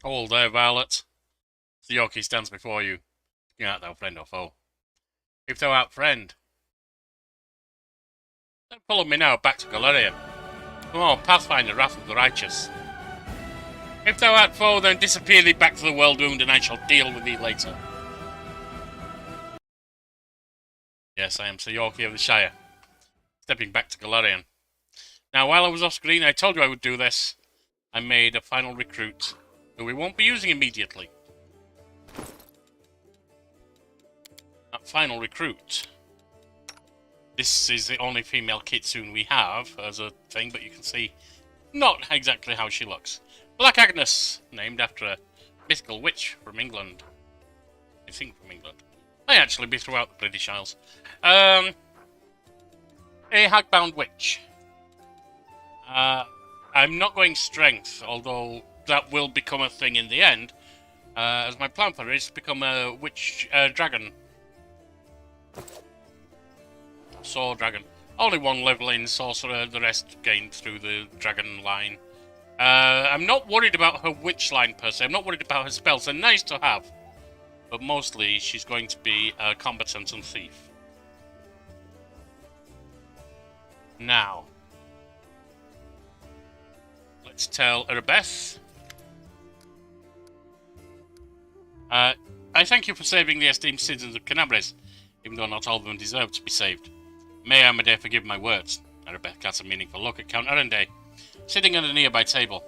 Hold there, Violet. The Yorkie stands before you. Art thou friend or foe? If thou art friend, then follow me now back to Galerion. Come on, Pathfinder, wrath of the righteous. If thou art foe, then disappear thee back to the world doomed, and I shall deal with thee later. Yes, I am Sir Yorkie of the Shire, stepping back to Galerion. Now, while I was off screen, I told you I would do this. I made a final recruit, who we won't be using immediately. That final recruit. This is the only female kitsune we have as a thing, but you can see not exactly how she looks. Black Agnes, named after a mythical witch from England. I think from England. May actually be throughout the British Isles. A hag-bound witch. I'm not going strength, although that will become a thing in the end, as my plan for it is to become a witch dragon. Sword dragon. Only one level in sorcerer, the rest gained through the dragon line. I'm not worried about her witch line per se. I'm not worried about her spells. They're nice to have, but mostly she's going to be a combatant and thief. Now, let's tell Erebeth. I thank you for saving the esteemed citizens of Kenabres, even though not all of them deserve to be saved. May Amadei forgive my words. Erebeth cast a meaningful look at Count Arundel, sitting at a nearby table.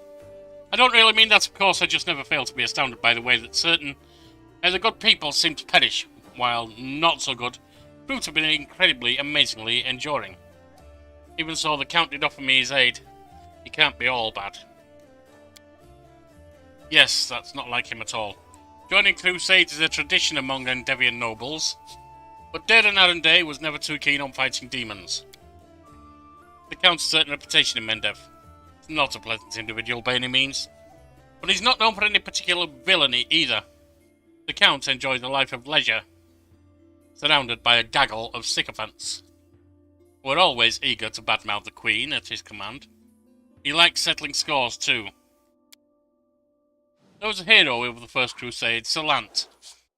I don't really mean that, of course. I just never fail to be astounded by the way that certain the good people seem to perish, while not so good prove to be incredibly, amazingly enduring. Even so, the Count did offer me his aid. He can't be all bad. Yes, that's not like him at all. Joining crusades is a tradition among Endevian nobles, but Darren Arundel was never too keen on fighting demons. The Count's certain reputation in Mendev. He's not a pleasant individual by any means, but he's not known for any particular villainy either. The Count enjoys a life of leisure, surrounded by a gaggle of sycophants, who are always eager to badmouth the Queen at his command. He likes settling scores too. There was a hero of the First Crusade, Sir Lant,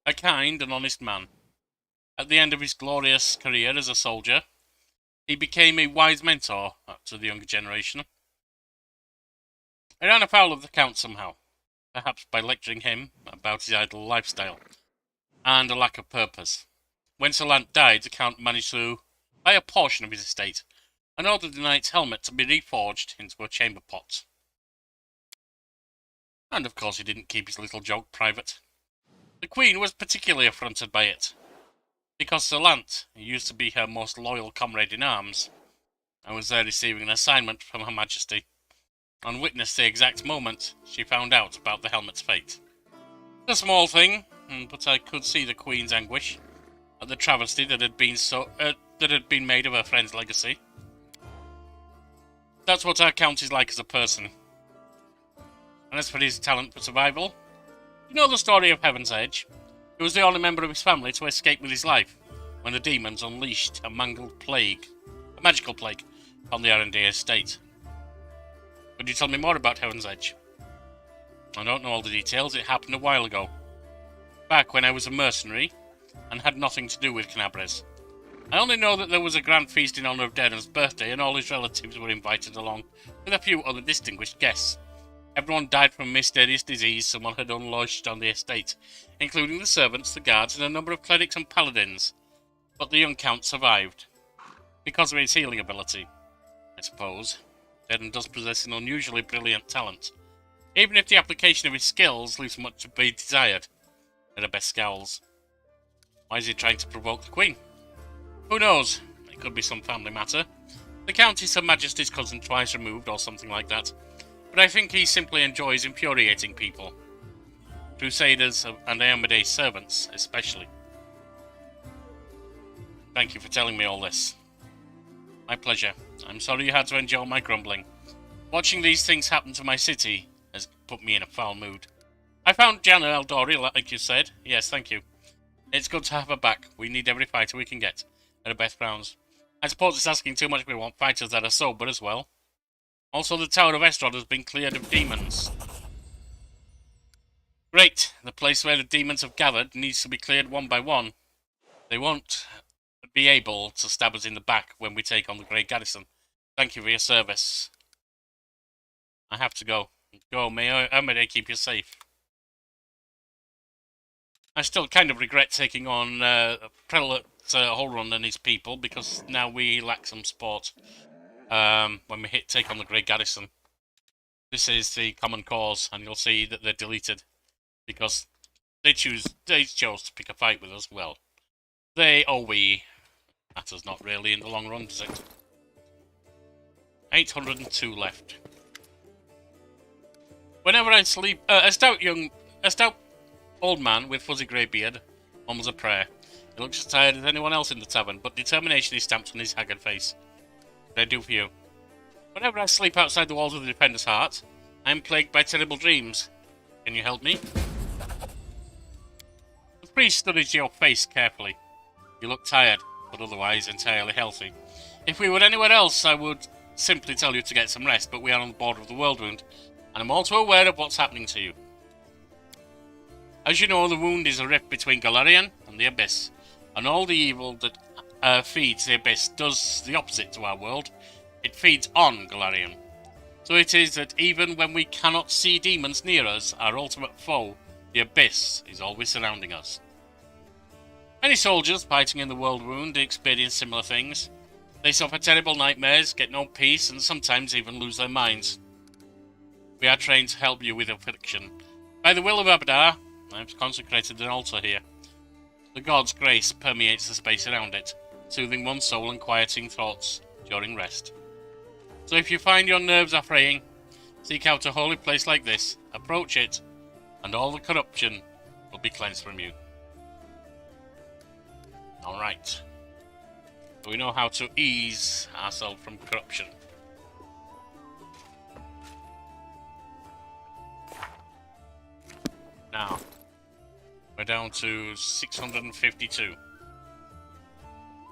a kind and honest man. At the end of his glorious career as a soldier, he became a wise mentor to the younger generation. I ran afoul of the Count somehow, perhaps by lecturing him about his idle lifestyle and a lack of purpose. When Sir Lant died, the Count managed to buy a portion of his estate and ordered the knight's helmet to be reforged into a chamber pot. And of course he didn't keep his little joke private. The Queen was particularly affronted by it, because Sir Lant used to be her most loyal comrade in arms, and was there receiving an assignment from Her Majesty, and witnessed the exact moment she found out about the helmet's fate. A small thing, but I could see the Queen's anguish at the travesty that had been made of her friend's legacy. That's what our Count is like as a person. And as for his talent for survival, you know the story of Heaven's Edge? He was the only member of his family to escape with his life when the demons unleashed a magical plague, on the Arundel estate. Could you tell me more about Heaven's Edge? I don't know all the details. It happened a while ago, back when I was a mercenary and had nothing to do with Kenabres. I only know that there was a grand feast in honour of Darren's birthday, and all his relatives were invited along, with a few other distinguished guests. Everyone died from a mysterious disease someone had unleashed on the estate, including the servants, the guards, and a number of clerics and paladins. But the young Count survived, because of his healing ability, I suppose. Darren does possess an unusually brilliant talent, even if the application of his skills leaves much to be desired. Erebeth scowls. Why is he trying to provoke the Queen? Who knows? It could be some family matter. The Count is Her Majesty's cousin twice removed, or something like that. But I think he simply enjoys infuriating people. Crusaders and Amadei's servants, especially. Thank you for telling me all this. My pleasure. I'm sorry you had to endure my grumbling. Watching these things happen to my city has put me in a foul mood. I found Jana Eldori, like you said. Yes, thank you. It's good to have her back. We need every fighter we can get. Erebeth frowns. I suppose it's asking too much if we want fighters that are sober as well. Also, the Tower of Estrad has been cleared of demons. Great. The place where the demons have gathered needs to be cleared one by one. They won't be able to stab us in the back when we take on the Grey Garrison. Thank you for your service. I have to go. Go, may I keep you safe. I still kind of regret taking on Prelate Holrun and his people, because now we lack some support when we take on the Grey Garrison. This is the common cause, and you'll see that they're deleted because they chose to pick a fight with us. Well, they or we. Matters not really in the long run, does it? 802 left. Whenever I sleep, a stout old man with fuzzy grey beard mumbles a prayer. He looks as tired as anyone else in the tavern, but determination is stamped on his haggard face. What I do for you? Whenever I sleep outside the walls of the Defender's Heart, I am plagued by terrible dreams. Can you help me? The priest studies your face carefully. You look tired, but otherwise entirely healthy. If we were anywhere else, I would simply tell you to get some rest, but we are on the border of the World Wound, and I'm also aware of what's happening to you. As you know, the Wound is a rift between Golarion and the Abyss, and all the evil that feeds the Abyss does the opposite to our world. It feeds on Golarion. So it is that even when we cannot see demons near us, our ultimate foe, the Abyss, is always surrounding us. Many soldiers fighting in the World Wound experience similar things. They suffer terrible nightmares, get no peace, and sometimes even lose their minds. We are trained to help you with affliction. By the will of Abadar, I have consecrated an altar here. The God's grace permeates the space around it, soothing one's soul and quieting thoughts during rest. So if you find your nerves are fraying, seek out a holy place like this, approach it, and all the corruption will be cleansed from you. Alright. So we know how to ease ourselves from corruption. Now, we're down to 652.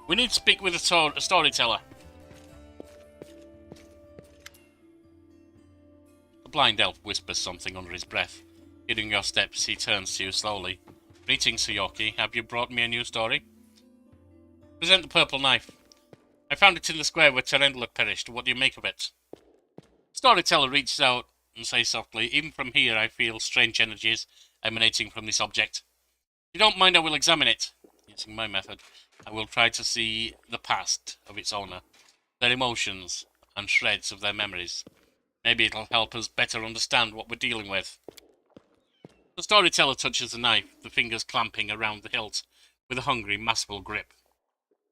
We need to speak with a storyteller. The blind elf whispers something under his breath. Hearing your steps, he turns to you slowly. Greetings, Suyoki. Have you brought me a new story? Present the purple knife. I found it in the square where Terendler perished. What do you make of it? Storyteller reaches out and says softly, even from here I feel strange energies emanating from this object. If you don't mind, I will examine it. Using my method, I will try to see the past of its owner, their emotions, and shreds of their memories. Maybe it'll help us better understand what we're dealing with. The storyteller touches the knife, the fingers clamping around the hilt, with a hungry, masterful grip.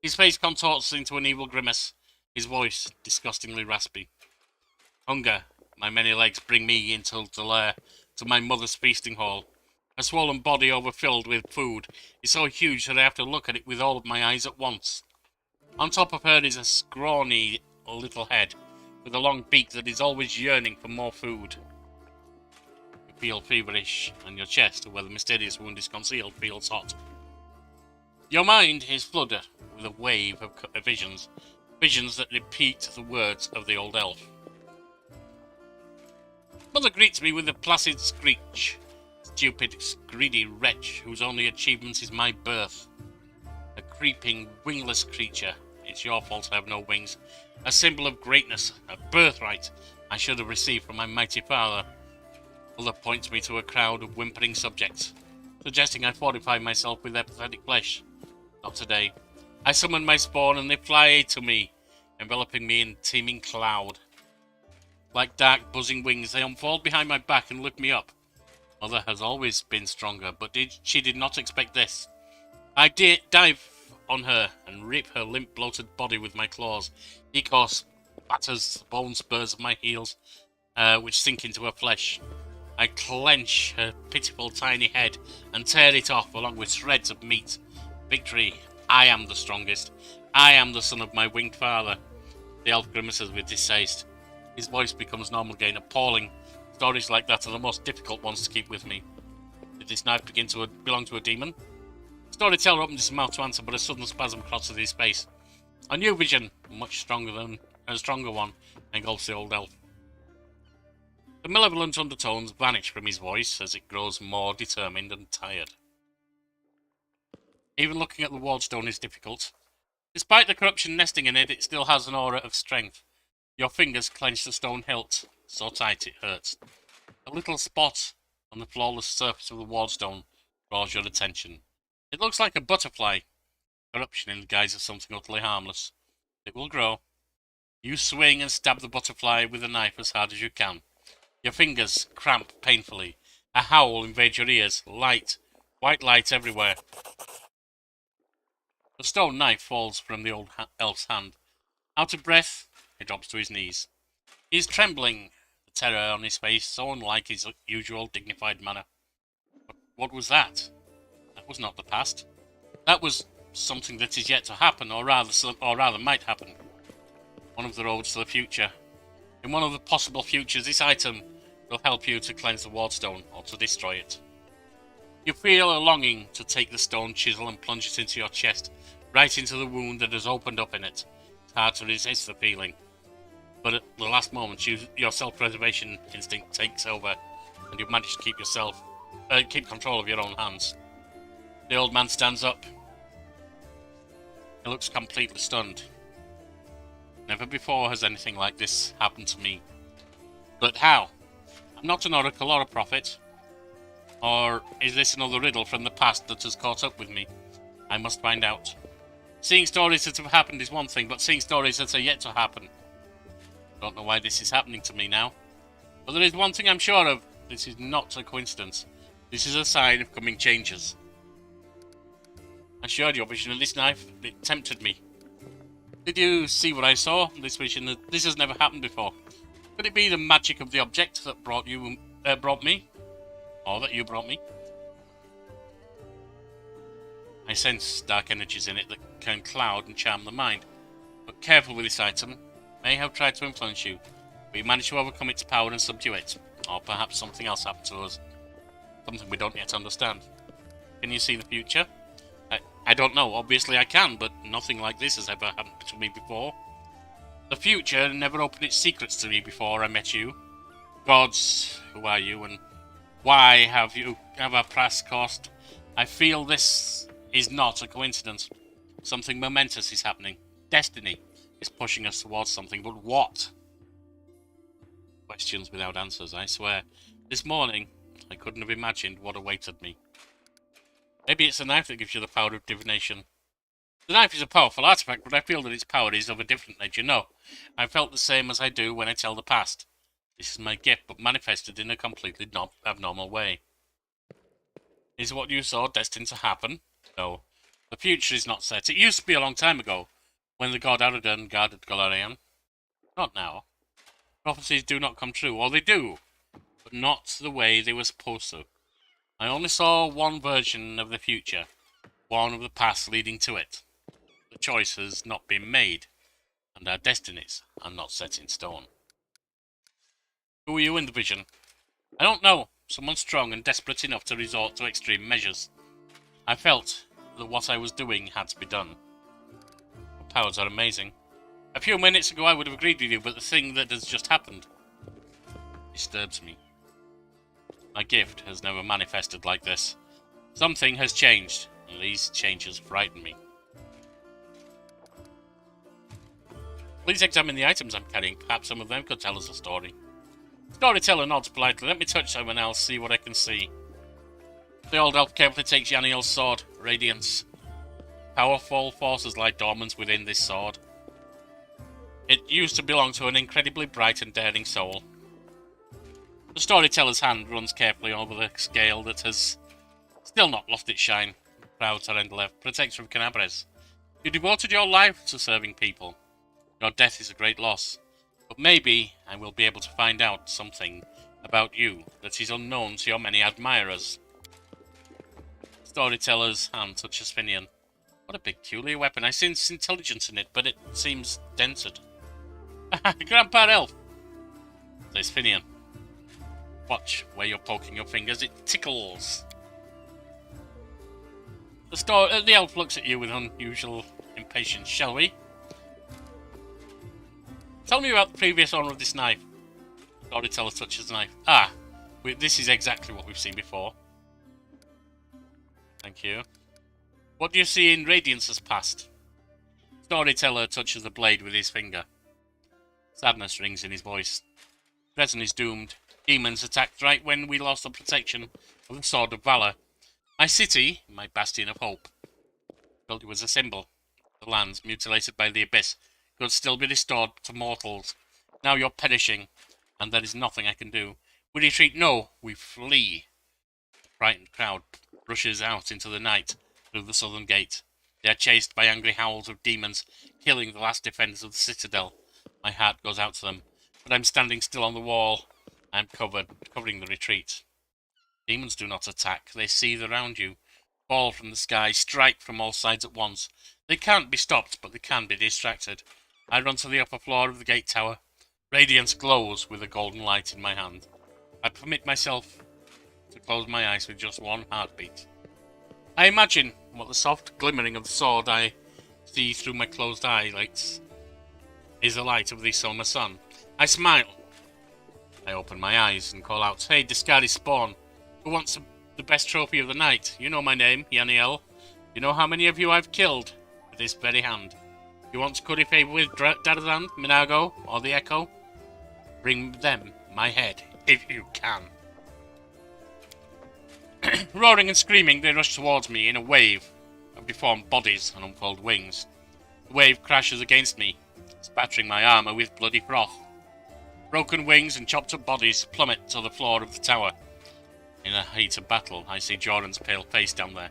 His face contorts into an evil grimace, his voice disgustingly raspy. Hunger, my many legs bring me into the lair, to my mother's feasting hall. A swollen body overfilled with food is so huge that I have to look at it with all of my eyes at once. On top of her is a scrawny little head, with a long beak that is always yearning for more food. You feel feverish, and your chest, where the mysterious wound is concealed, feels hot. Your mind is flooded with a wave of visions that repeat the words of the old elf. Mother greets me with a placid screech. Stupid, greedy wretch whose only achievement is my birth. A creeping, wingless creature. It's your fault I have no wings. A symbol of greatness, a birthright I should have received from my mighty father. Mother points me to a crowd of whimpering subjects, suggesting I fortify myself with their pathetic flesh. Not today. I summon my spawn and they fly to me, enveloping me in teeming cloud. Like dark, buzzing wings, they unfold behind my back and lift me up. Mother has always been stronger, but she did not expect this. I dive on her and rip her limp, bloated body with my claws. Ecos batters the bone spurs of my heels, which sink into her flesh. I clench her pitiful tiny head and tear it off along with shreds of meat. Victory. I am the strongest. I am the son of my winged father. The elf grimaces with distaste. His voice becomes normal again, appalling. Stories like that are the most difficult ones to keep with me. Did this knife belong to a demon? The storyteller opened his mouth to answer, but a sudden spasm crosses his face. A new vision, a stronger one, engulfs the old elf. The malevolent undertones vanish from his voice as it grows more determined and tired. Even looking at the wardstone is difficult. Despite the corruption nesting in it, it still has an aura of strength. Your fingers clench the stone hilt, so tight it hurts. A little spot on the flawless surface of the wardstone draws your attention. It looks like a butterfly. Corruption in the guise of something utterly harmless. It will grow. You swing and stab the butterfly with a knife as hard as you can. Your fingers cramp painfully. A howl invades your ears. Light. White light everywhere. The stone knife falls from the old elf's hand. Out of breath, he drops to his knees. He is trembling, the terror on his face so unlike his usual dignified manner. But what was that? That was not the past. That was something that is yet to happen, or rather might happen. One of the roads to the future. In one of the possible futures, this item will help you to cleanse the wardstone, or to destroy it. You feel a longing to take the stone chisel and plunge it into your chest, right into the wound that has opened up in it. It's hard to resist the feeling. But at the last moment, your self-preservation instinct takes over, and you manage to keep control of your own hands. The old man stands up. He looks completely stunned. Never before has anything like this happened to me. But how? I'm not an oracle or a prophet. Or is this another riddle from the past that has caught up with me? I must find out. Seeing stories that have happened is one thing, but seeing stories that are yet to happen. Don't know why this is happening to me now. But there is one thing I'm sure of. This is not a coincidence. This is a sign of coming changes. I shared your vision of this knife. It tempted me. Did you see what I saw? This vision, this has never happened before. Could it be the magic of the object that brought me? Or that you brought me? I sense dark energies in it that can cloud and charm the mind. But careful with this item. May have tried to influence you, but you managed to overcome its power and subdue it. Or perhaps something else happened to us. Something we don't yet understand. Can you see the future? I don't know. Obviously I can, but nothing like this has ever happened to me before. The future never opened its secrets to me before I met you. Gods, who are you, and why have our past cost? I feel this is not a coincidence. Something momentous is happening. Destiny is pushing us towards something, but what? Questions without answers, I swear. This morning, I couldn't have imagined what awaited me. Maybe it's the knife that gives you the power of divination. The knife is a powerful artifact, but I feel that its power is of a different nature. No, I felt the same as I do when I tell the past. This is my gift, but manifested in a completely abnormal way. Is what you saw destined to happen? No. The future is not set. It used to be a long time ago, when the god Aradan guarded Golarion. Not now. Prophecies do not come true, or they do, but not the way they were supposed to. I only saw one version of the future, one of the past leading to it. The choice has not been made, and our destinies are not set in stone. Who are you in the vision? I don't know. Someone strong and desperate enough to resort to extreme measures. I felt that what I was doing had to be done. Your powers are amazing. A few minutes ago I would have agreed with you, but the thing that has just happened disturbs me. My gift has never manifested like this. Something has changed, and these changes frighten me. Please examine the items I'm carrying. Perhaps some of them could tell us a story. Storyteller nods politely. Let me touch someone else, see what I can see. The old elf carefully takes Yaniel's sword. Radiance. Powerful forces lie dormant within this sword. It used to belong to an incredibly bright and daring soul. The storyteller's hand runs carefully over the scale that has still not lost its shine. Proud Tarendlev, protector of Kenabres. You devoted your life to serving people. Your death is a great loss. But maybe I will be able to find out something about you that is unknown to your many admirers. Storyteller's hand touches Finian. What a peculiar weapon. I sense intelligence in it, but it seems dented. Grandpa Elf, says Finian. Watch where you're poking your fingers, it tickles. The elf looks at you with unusual impatience. Shall we? Tell me about the previous owner of this knife. Storyteller touches the knife. Ah, this is exactly what we've seen before. Thank you. What do you see in Radiance's past? Storyteller touches the blade with his finger. Sadness rings in his voice. Dresden is doomed. Demons attacked right when we lost the protection of the Sword of Valor. My city, my bastion of hope, felt it was a symbol. The lands, mutilated by the Abyss, could still be restored to mortals. Now you're perishing, and there is nothing I can do. We retreat? No, we flee. The frightened crowd rushes out into the night through the southern gate. They are chased by angry howls of demons, killing the last defenders of the citadel. My heart goes out to them, but I'm standing still on the wall. I am covering the retreat. Demons do not attack. They seethe around you, fall from the sky, strike from all sides at once. They can't be stopped, but they can be distracted. I run to the upper floor of the gate tower. Radiance glows with a golden light in my hand. I permit myself to close my eyes with just one heartbeat. I imagine what the soft glimmering of the sword I see through my closed eyelids is the light of the summer sun. I smile. I open my eyes and call out, "Hey, discarded spawn. Who wants the best trophy of the night? You know my name, Yaniel. You know how many of you I've killed with this very hand. You want to curry favour with Darazan, Minago, or the Echo? Bring them my head, if you can." Roaring and screaming, they rush towards me in a wave of deformed bodies and unfurled wings. The wave crashes against me, spattering my armour with bloody froth. Broken wings and chopped up bodies plummet to the floor of the tower. In the heat of battle, I see Jordan's pale face down there.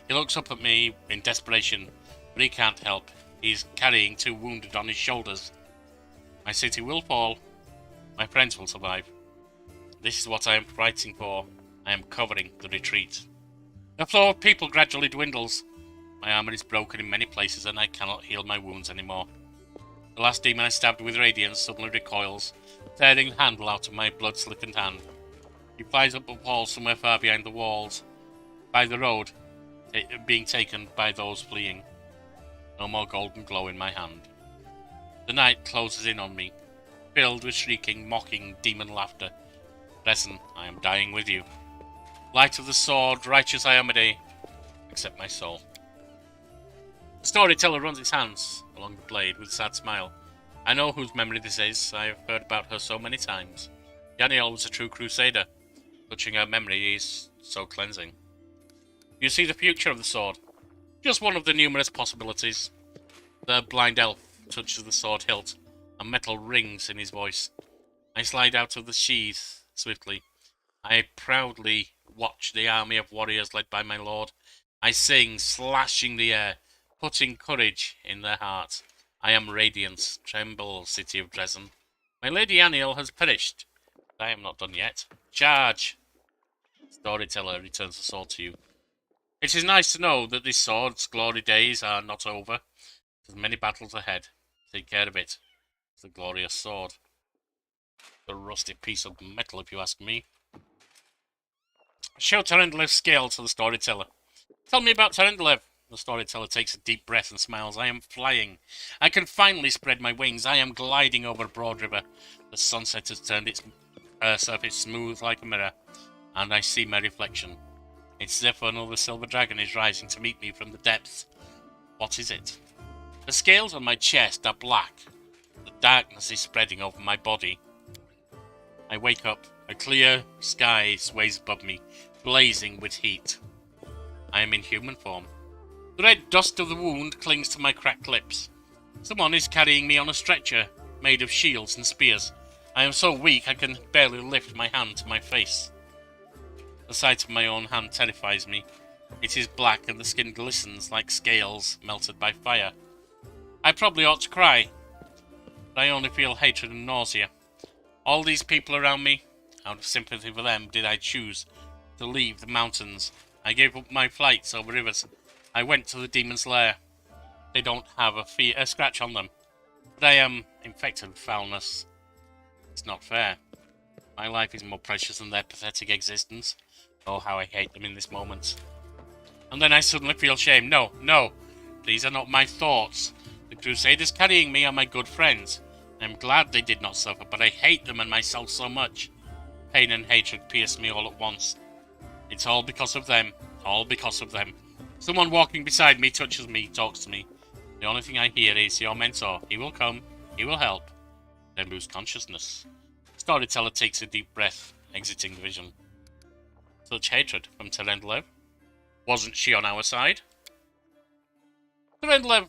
He looks up at me in desperation, but he can't help. He's carrying 2 wounded on his shoulders. My city will fall. My friends will survive. This is what I am fighting for. I am covering the retreat. The flow of people gradually dwindles. My armour is broken in many places and I cannot heal my wounds anymore. The last demon I stabbed with radiance suddenly recoils, tearing the handle out of my blood-slickened hand. He flies up a wall somewhere far behind the walls, by the road, being taken by those fleeing. No more golden glow in my hand. The night closes in on me, filled with shrieking, mocking, demon laughter. Dresden, I am dying with you. Light of the sword, righteous Iomade, accept my soul. The storyteller runs his hands along the blade with a sad smile. I know whose memory this is. I have heard about her so many times. Yaniel was a true crusader. Touching her memory is so cleansing. You see the future of the sword. Just one of the numerous possibilities. The blind elf touches the sword hilt, and metal rings in his voice. I slide out of the sheath swiftly. I proudly watch the army of warriors led by my lord. I sing, slashing the air, putting courage in their hearts. I am radiance. Tremble, city of Dresden. My lady Aniel has perished. But I am not done yet. Charge! Storyteller returns the sword to you. It is nice to know that this sword's glory days are not over. There's many battles ahead. Take care of it. It's a glorious sword. A rusty piece of metal, if you ask me. Show Terendlev's scale to the storyteller. Tell me about Terendlev. The storyteller takes a deep breath and smiles. I am flying. I can finally spread my wings. I am gliding over Broad River. The sunset has turned its surface smooth like a mirror, and I see my reflection. It's as if another silver dragon is rising to meet me from the depths. What is it? The scales on my chest are black. The darkness is spreading over my body. I wake up. A clear sky sways above me, blazing with heat. I am in human form. The red dust of the wound clings to my cracked lips. Someone is carrying me on a stretcher made of shields and spears. I am so weak I can barely lift my hand to my face. The sight of my own hand terrifies me. It is black and the skin glistens like scales melted by fire. I probably ought to cry, but I only feel hatred and nausea. All these people around me, out of sympathy for them, did I choose to leave the mountains. I gave up my flights over rivers. I went to the demon's lair. They don't have a scratch on them, but I am infected with foulness. It's not fair. My life is more precious than their pathetic existence. Oh, how I hate them in this moment. And then I suddenly feel shame. No, these are not my thoughts. The crusaders carrying me are my good friends. I'm glad they did not suffer, but I hate them and myself so much. Pain and hatred pierce me all at once. It's all because of them. All because of them. Someone walking beside me touches me, talks to me. The only thing I hear is your mentor. He will come. He will help. Then lose consciousness. Storyteller takes a deep breath, exiting the vision. Such hatred from Terendlev. Wasn't she on our side? Terendlev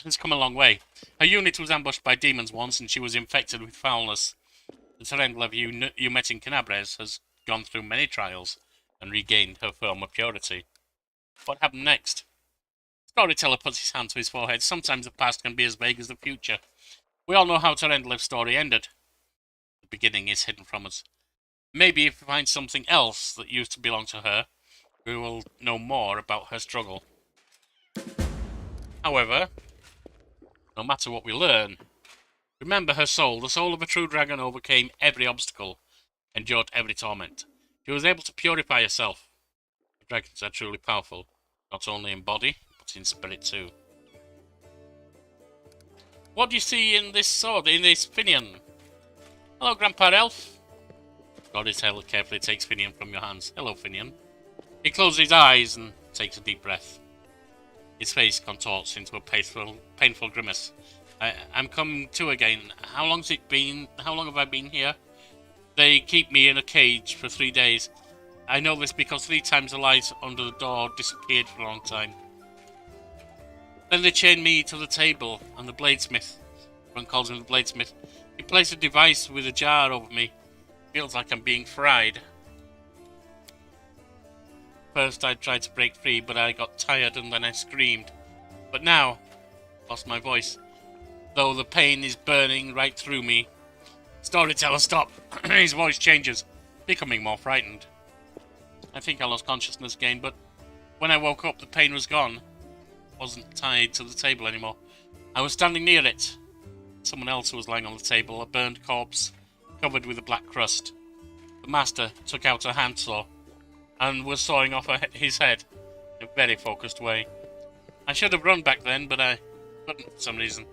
has come a long way. Her unit was ambushed by demons once and she was infected with foulness. The Terendlev you met in Kenabres has gone through many trials and regained her former purity. What happened next? Storyteller puts his hand to his forehead. Sometimes the past can be as vague as the future. We all know how Terendlev's story ended. The beginning is hidden from us. Maybe if we find something else that used to belong to her, we will know more about her struggle. However, no matter what we learn, remember her soul. The soul of a true dragon overcame every obstacle, endured every torment. She was able to purify herself. Dragons are truly powerful, not only in body, but in spirit too. What do you see in this sword, in this Finian? Hello, Grandpa Elf. Storyteller carefully takes Finian from your hands. Hello, Finian. He closes his eyes and takes a deep breath. His face contorts into a painful grimace. I'm coming to again. How long's it been? How long have I been here? They keep me in a cage for 3 days. I know this because 3 times the light under the door disappeared for a long time. Then they chained me to the table, and the bladesmith, everyone calls him the bladesmith, he placed a device with a jar over me. Feels like I'm being fried. First I tried to break free, but I got tired and then I screamed. But now, lost my voice, though the pain is burning right through me. Storyteller, stop! His voice changes, becoming more frightened. I think I lost consciousness again, but when I woke up, the pain was gone. Wasn't tied to the table anymore. I was standing near it. Someone else was lying on the table, a burned corpse, covered with a black crust. The master took out a handsaw and was sawing off his head in a very focused way. I should have run back then, but I couldn't for some reason.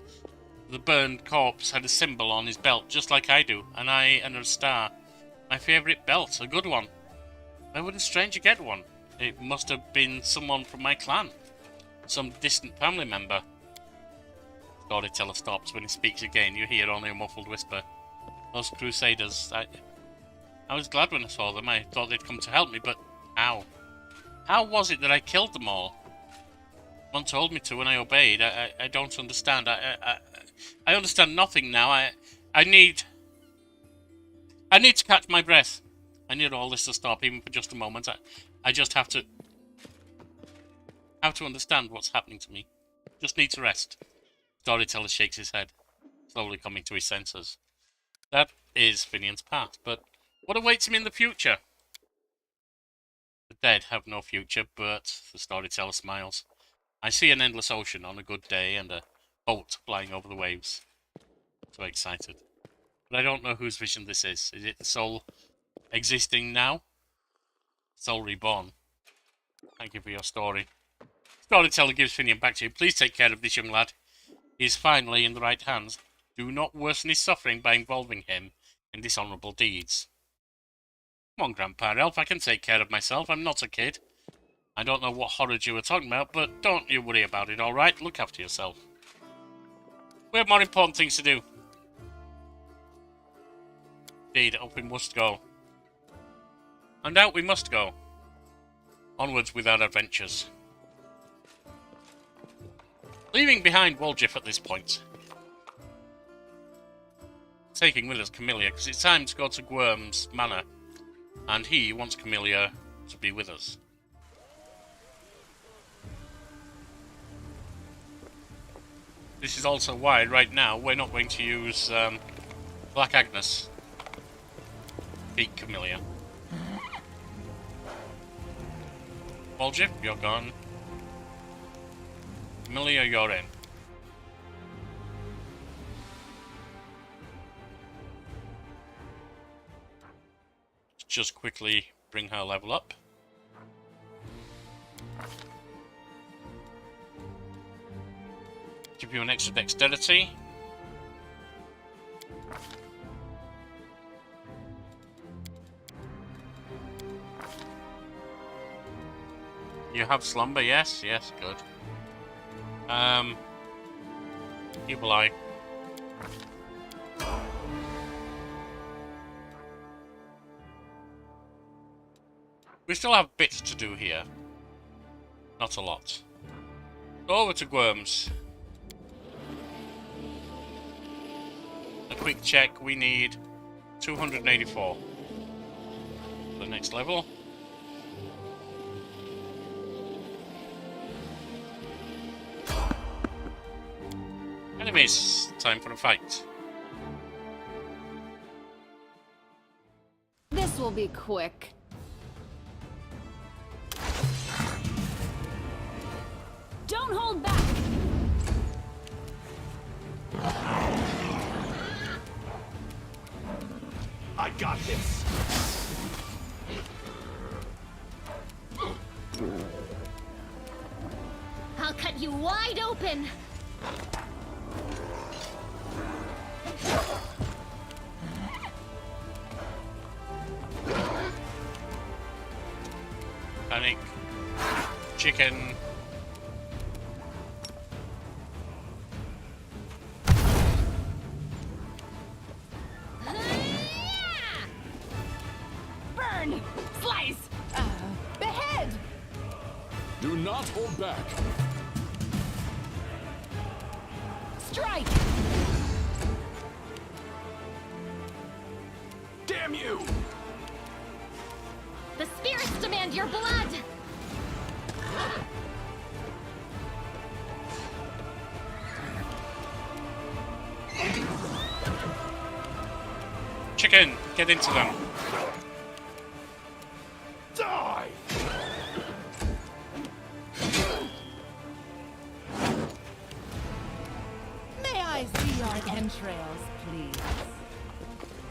The burned corpse had a symbol on his belt, just like I do, an eye and a star. My favourite belt, a good one. Why would a stranger get one? It must have been someone from my clan. Some distant family member. Storyteller stops. When he speaks again, you hear only a muffled whisper. Those crusaders, I was glad when I saw them. I thought they'd come to help me, but how? How was it that I killed them all? One told me to and I obeyed. I don't understand. I understand nothing now. I need to catch my breath. I need all this to stop, even for just a moment. I just have to understand what's happening to me. Just need to rest. Storyteller shakes his head, slowly coming to his senses. That is Finian's path, but what awaits him in the future? The dead have no future, but the storyteller smiles. I see an endless ocean on a good day and a boat flying over the waves. So excited. But I don't know whose vision this is. Is it the soul existing now? Soul reborn. Thank you for your story. Storyteller gives Finian back to you. Please take care of this young lad. He is finally in the right hands. Do not worsen his suffering by involving him in dishonourable deeds. Come on, Grandpa Elf, I can take care of myself. I'm not a kid. I don't know what horrors you were talking about, but don't you worry about it, alright? Look after yourself. We have more important things to do. Indeed, up we must go. And out we must go. Onwards with our adventures. Leaving behind Woljif at this point. Taking with us Camellia, because it's time to go to Gwyrm's manor. And he wants Camellia to be with us. This is also why, right now, we're not going to use Black Agnes. Beat Camellia. Woljif, you're gone. Camellia, you're in. Just quickly bring her level up. Give you an extra dexterity. You have slumber, yes? Yes, good. Evil eye. We still have bits to do here. Not a lot. So over to Worms. A quick check, we need 284. The next level. Enemies, time for a fight. This will be quick. Don't hold back! I got this! I'll cut you wide open! Panic. Chicken. Burn! Slice! Behead! Do not hold back! Strike! Damn you! The spirits demand your blood! Chicken, get into them. Die! May I see your entrails, please?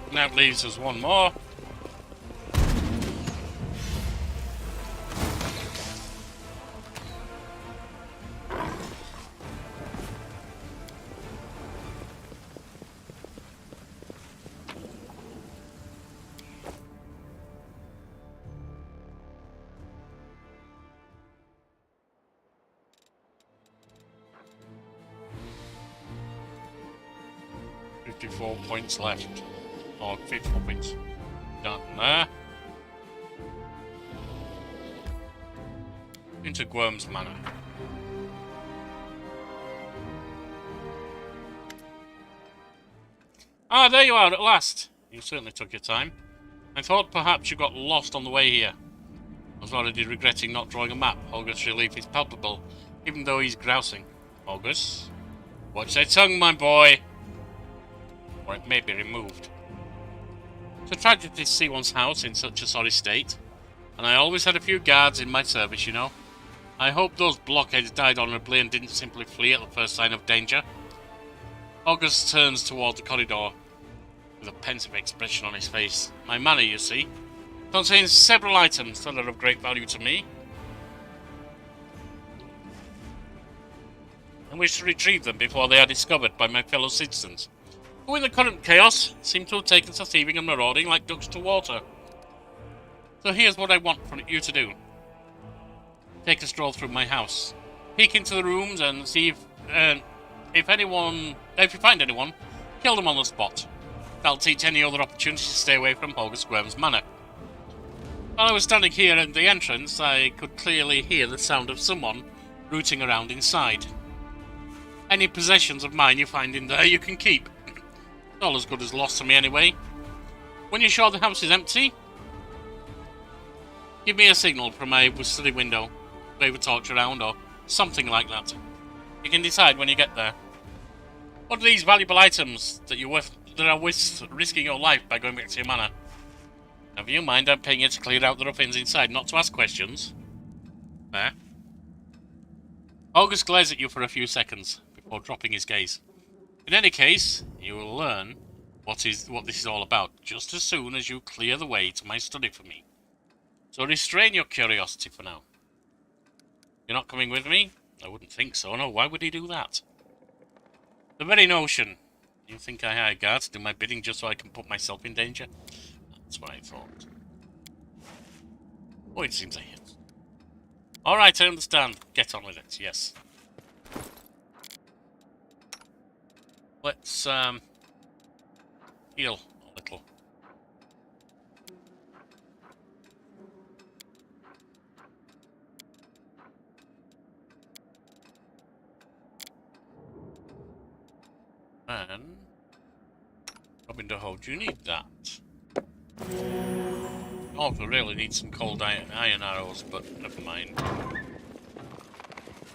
And that leaves us one more. Points left. Or 54 points. Done there. Into Gwyrm's Manor. Ah, there you are at last. You certainly took your time. I thought perhaps you got lost on the way here. I was already regretting not drawing a map. August's relief is palpable, even though he's grousing. August, watch that tongue, my boy, or it may be removed. It's a tragedy to see one's house in such a sorry state, and I always had a few guards in my service, you know. I hope those blockheads died honourably and didn't simply flee at the first sign of danger. August turns toward the corridor with a pensive expression on his face. My manor, you see, contains several items that are of great value to me. I wish to retrieve them before they are discovered by my fellow citizens, who in the current chaos seem to have taken to thieving and marauding like ducks to water. So here's what I want for you to do. Take a stroll through my house. Peek into the rooms and see if you find anyone, kill them on the spot. That'll teach any other opportunity to stay away from August Gwyrm's manor. While I was standing here at the entrance, I could clearly hear the sound of someone rooting around inside. Any possessions of mine you find in there you can keep. It's all as good as lost to me anyway. When you're sure the house is empty, give me a signal from my study window. Wave a torch around or something like that. You can decide when you get there. What are these valuable items that are worth risking your life by going back to your manor? Have you mind? I'm paying you to clear out the ruffians inside, not to ask questions. There. August glares at you for a few seconds before dropping his gaze. In any case, you will learn what this is all about just as soon as you clear the way to my study for me. So restrain your curiosity for now. You're not coming with me? I wouldn't think so. No, why would he do that? The very notion. You think I hire guards to do my bidding just so I can put myself in danger? That's what I thought. Oh, it seems I hit. Alright, I understand. Get on with it, yes. Let's, heal a little. And... Robin Doho, do you need that? Oh, we really need some cold iron arrows, but never mind.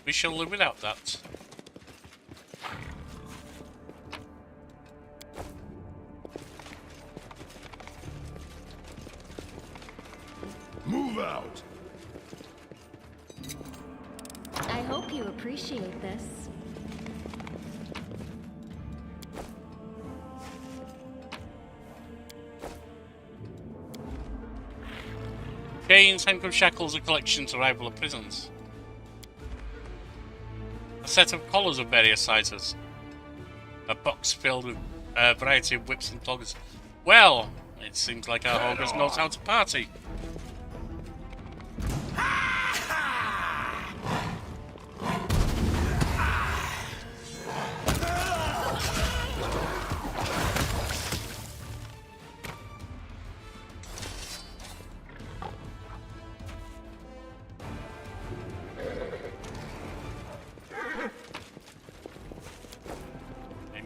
We shall live without that. Move out! I hope you appreciate this. Chains, handcuffs, shackles, a collection to rival of prisons. A set of collars of various sizes. A box filled with a variety of whips and clogs. Well, it seems like our August knows how to party.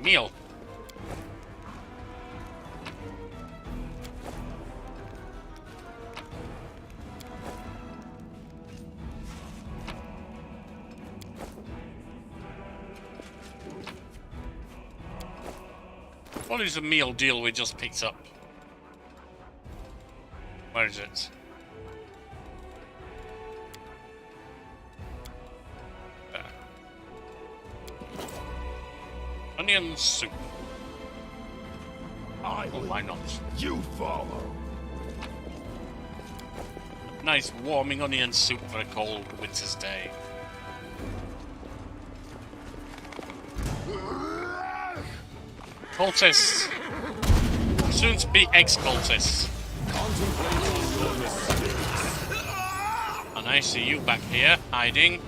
Meal. What is the meal deal we just picked up? Where is it? Onion soup. I Oh, why not? You follow. Nice warming onion soup for a cold winter's day. Cultists. Soon to be ex-cultists. And I see you back here, hiding.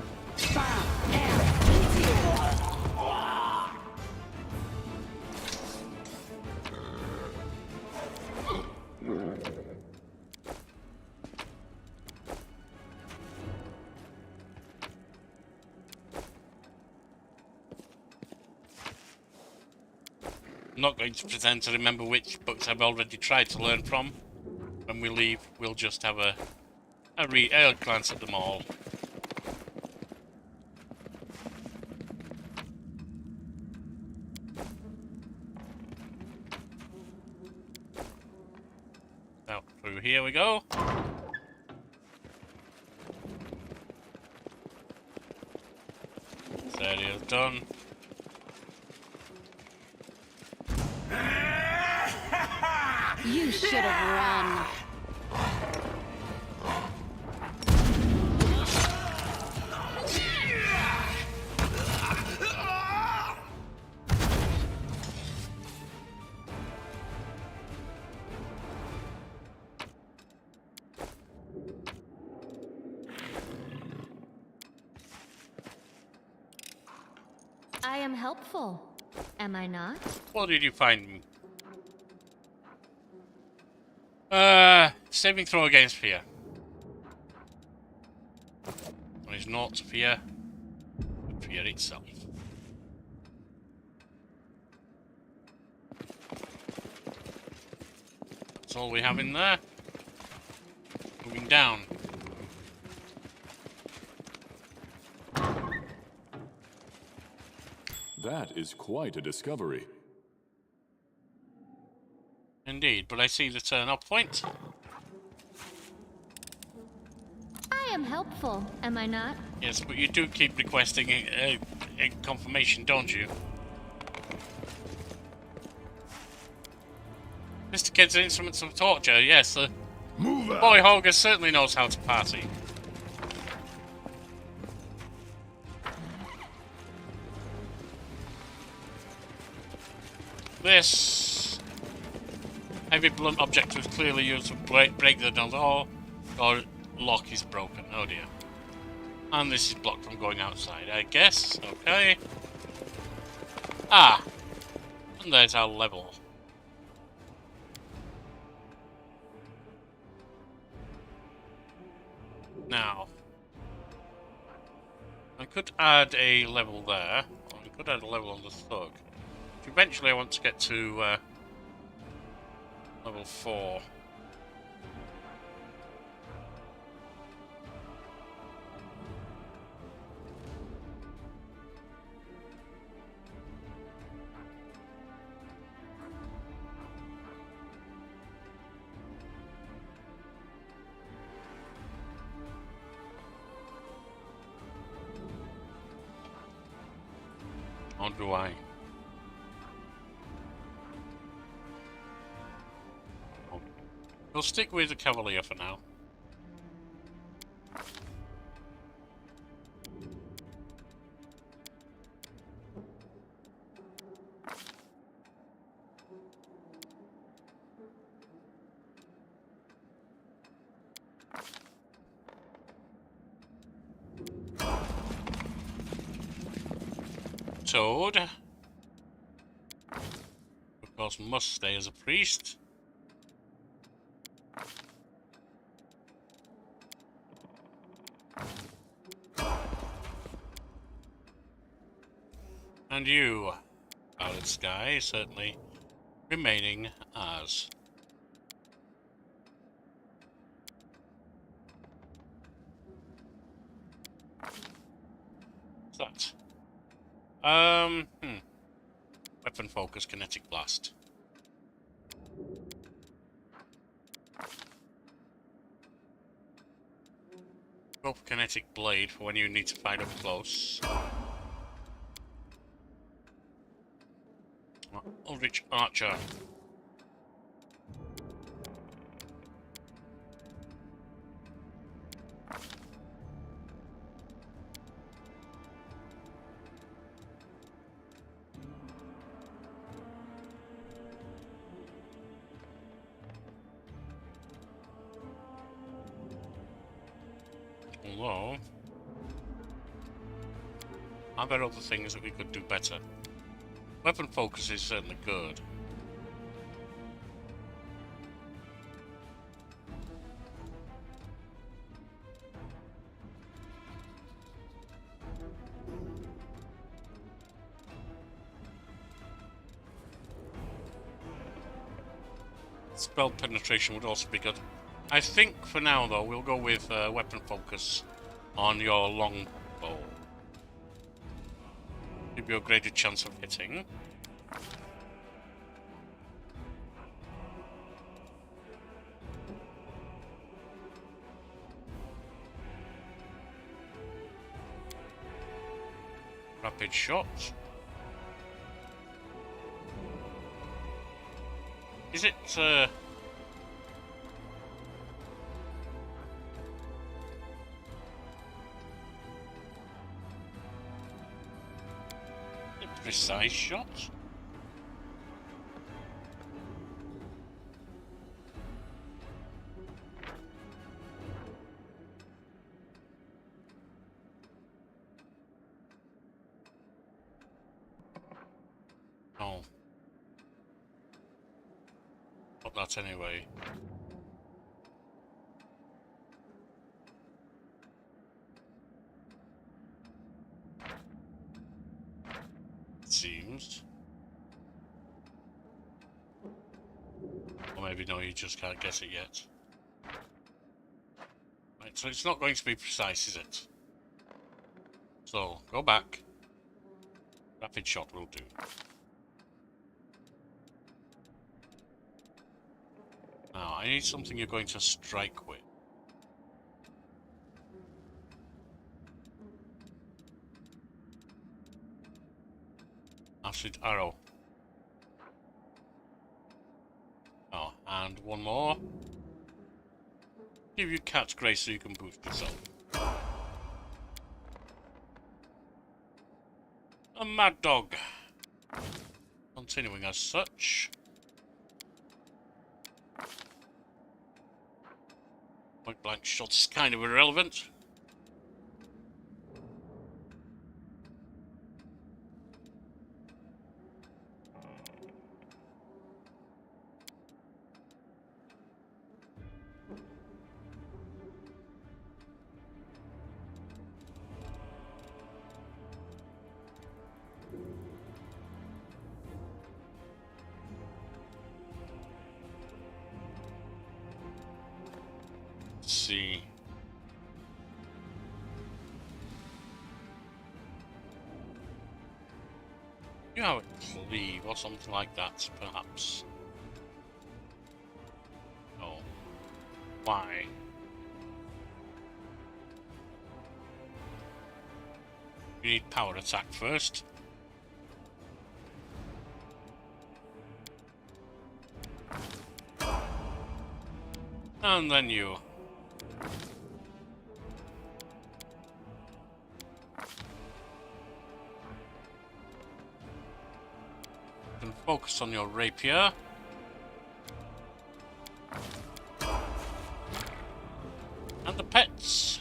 I'm not going to pretend to remember which books I've already tried to learn from. When we leave, we'll just have a glance at them all. Out through here we go. This area's done. You should have run. I am helpful, am I not? What did you find me? Saving throw against fear. There is not fear, but fear itself. That's all we have in there. Moving down. That is quite a discovery. Indeed, but I see the turn-off point. I am helpful, am I not? Yes, but you do keep requesting a confirmation, don't you? Mr. Kid's instruments of torture, yes. Move out! Boy Hoger certainly knows how to party. This heavy blunt object was clearly used to break the door, or lock is broken. Oh dear. And this is blocked from going outside, I guess. Okay. Ah! And there's our level. Now, I could add a level there, or I could add a level on the thug. Eventually I want to get to level 4. Or do I? Okay. We'll stick with the Cavalier for now. Toad, of course, must stay as a priest. And you, Violet Sky, certainly remaining as. What's that? Weapon focus, kinetic blast. Go for kinetic blade for when you need to fight up close. Ulrich Archer. Although, are there other things that we could do better? Weapon focus is certainly good. Spell penetration would also be good. I think for now, though, we'll go with weapon focus on your long bow. Give you a greater chance of hitting. Rapid shot. Is it, a precise shot? Oh. Not that anyway. It seems. Or maybe no, you just can't guess it yet. Right, so it's not going to be precise, is it? So, go back. Rapid shot will do. Now, I need something you're going to strike with. Acid arrow. Oh, and one more. Give you cat's grace so you can boost yourself. A mad dog. Continuing as such. Point blank shots kind of irrelevant. Let's see. You have a cleave or something like that, perhaps. Oh. Why? You need power attack first. And then you. Can focus on your rapier. And the pets.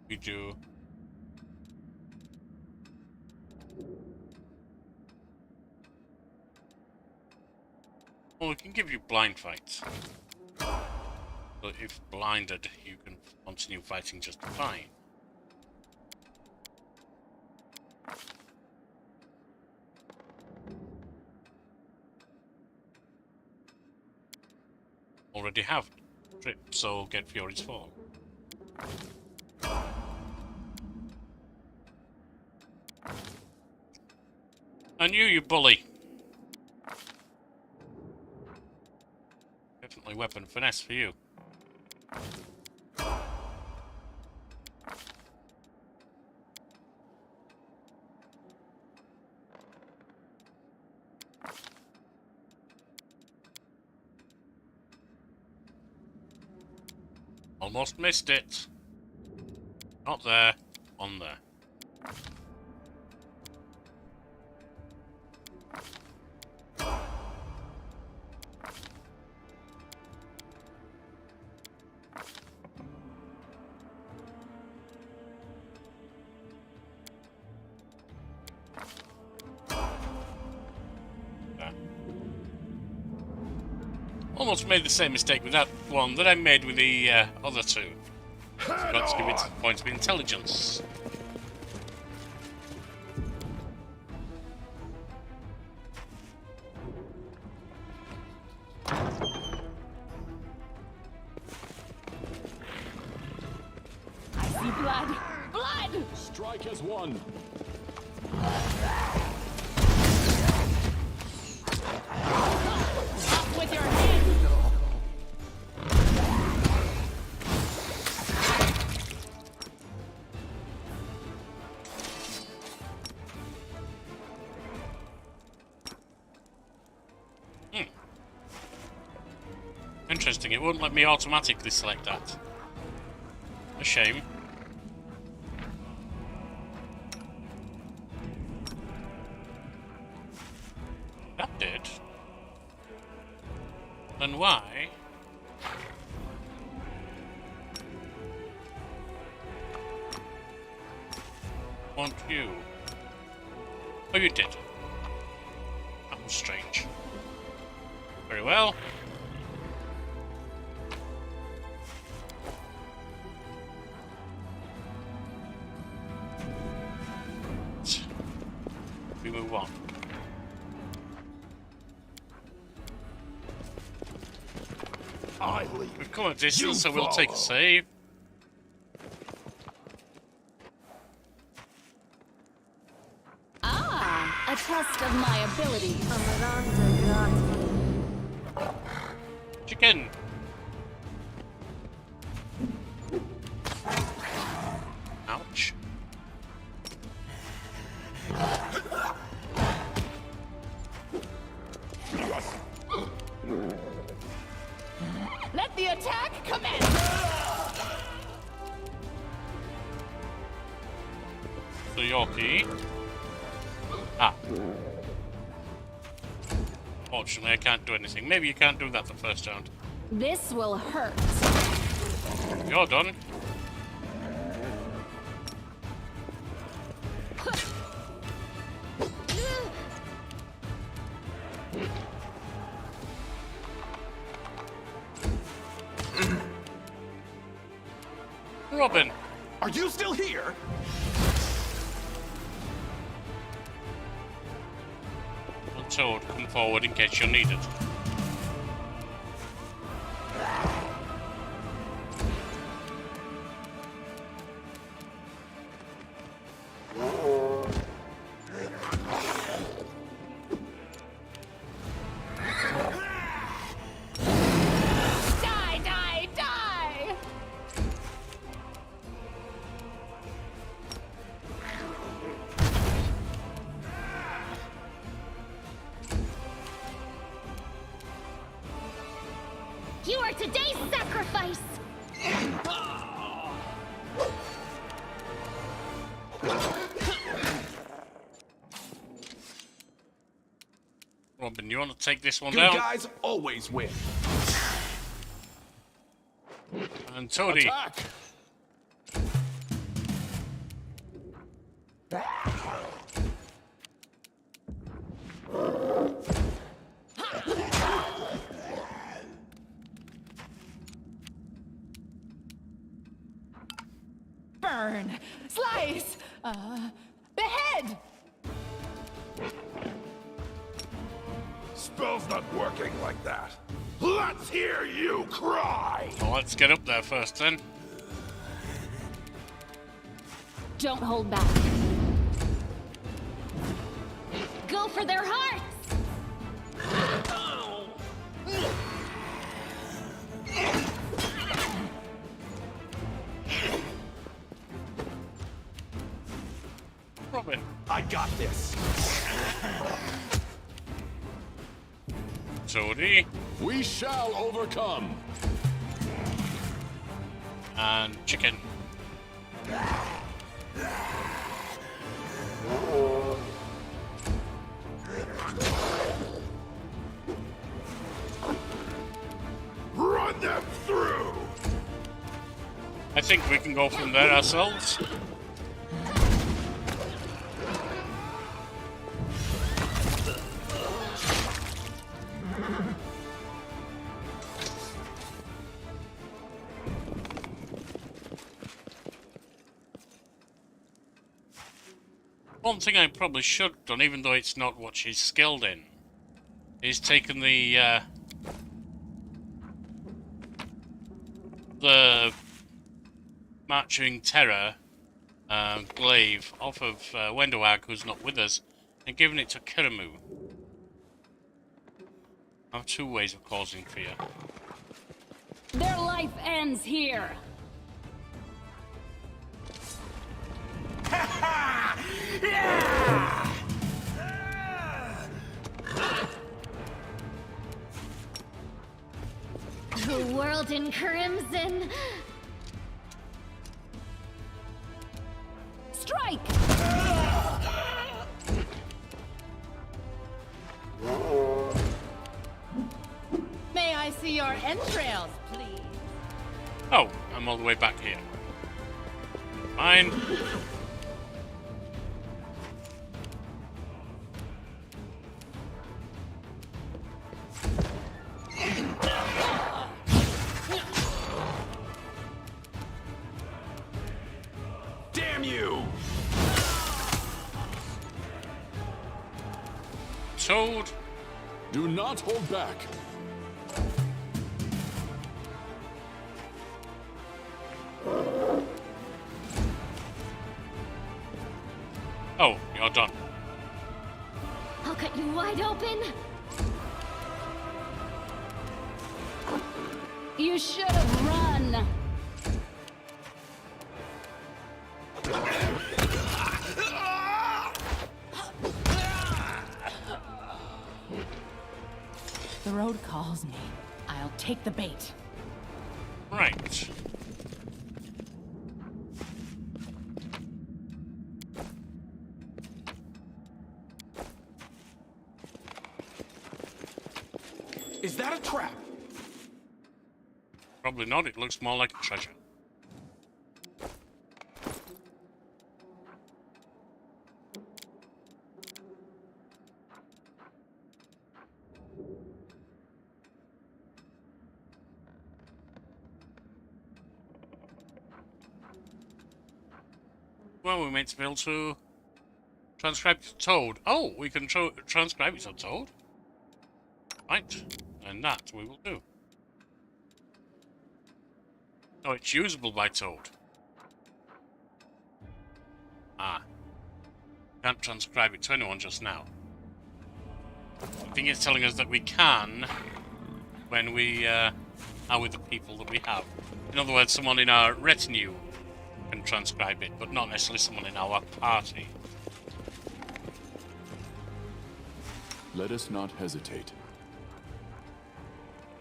We do. Well, we can give you blind fight. But if blinded, you can continue fighting just fine. Already have trip, so get Fury's Fall. And you bully. Definitely weapon finesse for you. Almost missed it. Not there, on there. Almost made the same mistake with that one that I made with the other two. Forgot to give it points of intelligence. I see blood. Blood! Strike as one. Up with your hands! Interesting, it wouldn't let me automatically select that. A shame. That did. Then why? Want you? Oh, you did. That was strange. Very well. We move on. We've come a distance, so we'll take a save. Ah, a test of my ability. Chicken. Ouch. Let the attack commence! So Yorkie. Ah. Fortunately, I can't do anything. Maybe you can't do that the first round. This will hurt. You're done. Robin. Are you still here? Toad, come forward in case you're needed. Die, die, die! You are today's sacrifice! Robin, you want to take this one Good down? guys always win. And Toadie. Attack! Burn! Slice! Behead! Spell's not working like that. Let's hear you cry! Well, let's get up there first then. Don't hold back. Go for their hearts! Robin. I got this. Toadie. We shall overcome! And chicken. Run them through! I think we can go from there ourselves. One thing I probably should have done, even though it's not what she's skilled in, is taken the Marching Terror glaive off of Wendowag, who's not with us, and given it to Kiramu. I have two ways of causing fear. Their life ends here. The world in crimson! Strike! May I see your entrails, please? Oh, I'm all the way back here. Fine. Damn you! Toad. Do not hold back. Oh, you're done. I'll cut you wide open! You should have run. The road calls me. I'll take the bait. Right. a trap? Probably not. It looks more like a treasure. Well, we're meant to be able to transcribe it to Toad. Oh, we can transcribe it to Toad. Right, and that we will do. Oh, it's usable by Toad. Ah. Can't transcribe it to anyone just now. I think it's telling us that we can when we are with the people that we have. In other words, someone in our retinue can transcribe it, but not necessarily someone in our party. Let us not hesitate.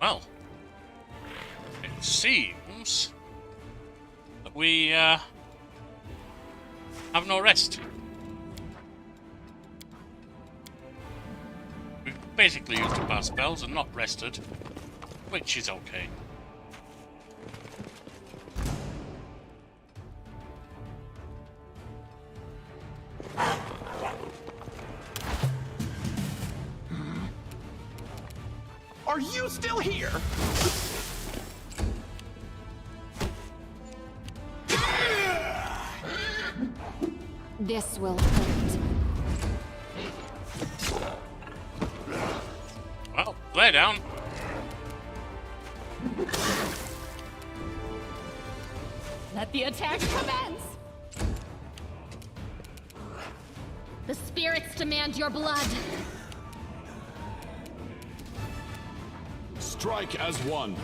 Well, it seems that we have no rest. We've basically used up our spells and not rested, which is okay. Are you still here? This will hurt. Well, lay down. Let the attack commence! The spirits demand your blood. Strike as one.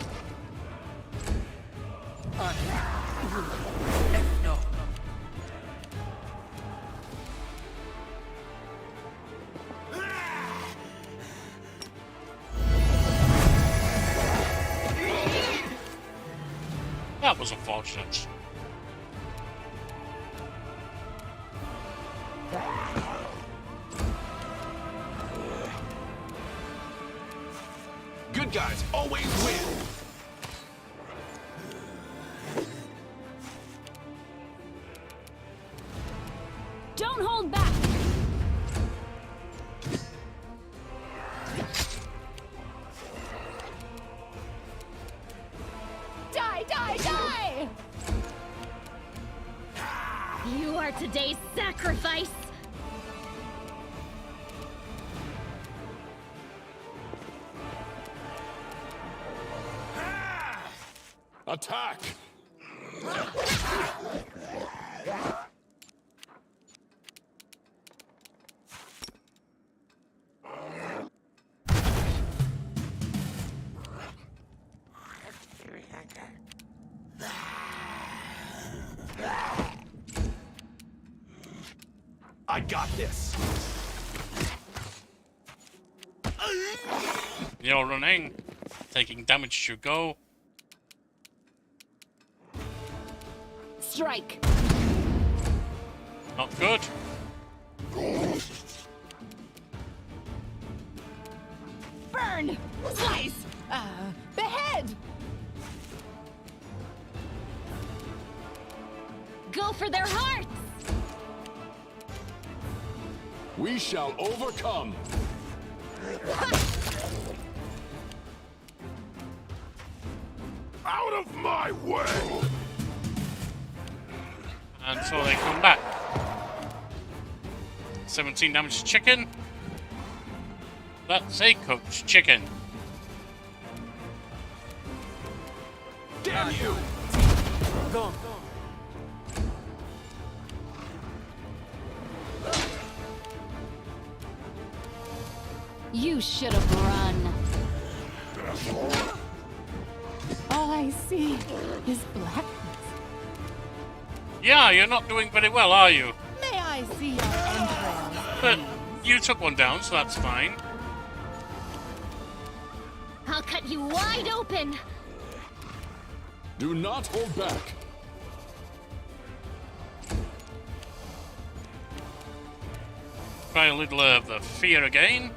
That was unfortunate. Good guys always win. Don't hold back! Die, die, die! You are today's sacrifice. Attack! I got this. You're running, taking damage as you go. Strike! Not good. Burn! Slice! Behead! Go for their hearts. We shall overcome. Out of my way! And so they come back. 17 damage to chicken. That's a cooked chicken. Damn you! You should have run. All I see is blackness. Yeah, you're not doing very well, are you? May I see your entrails? But you took one down, so that's fine. I'll cut you wide open. Do not hold back. Try a little of the fear again.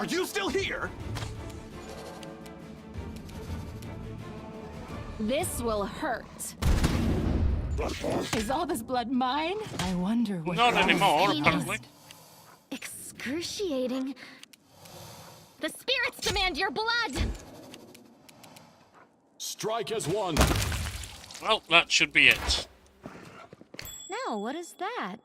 Are you still here? This will hurt. Is all this blood mine? I wonder what. Not anymore, Painful. apparently. Excruciating. The spirits demand your blood! Strike as one. Well, that should be it. Now, what is that?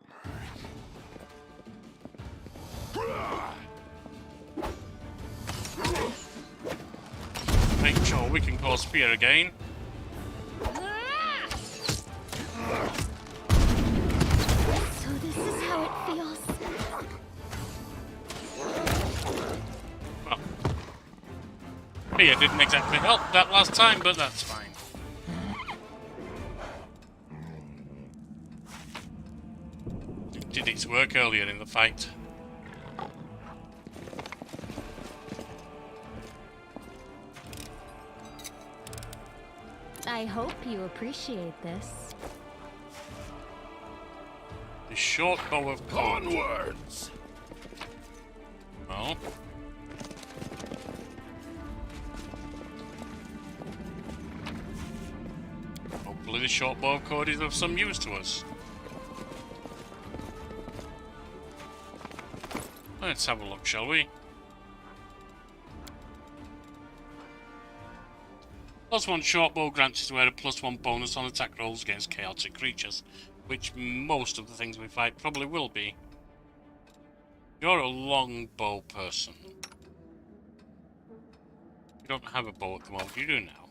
Make sure we can call spear again. So this is how it feels. Well, spear didn't exactly help that last time, but that's fine. It did its work earlier in the fight. I hope you appreciate this. The short bow of code. Onwards! Well. Hopefully the short bow of code is of some use to us. Let's have a look, shall we? +1 short bow grants his wearer a +1 bonus on attack rolls against chaotic creatures, which most of the things we fight probably will be. You're a long bow person. You don't have a bow at the moment, you do now.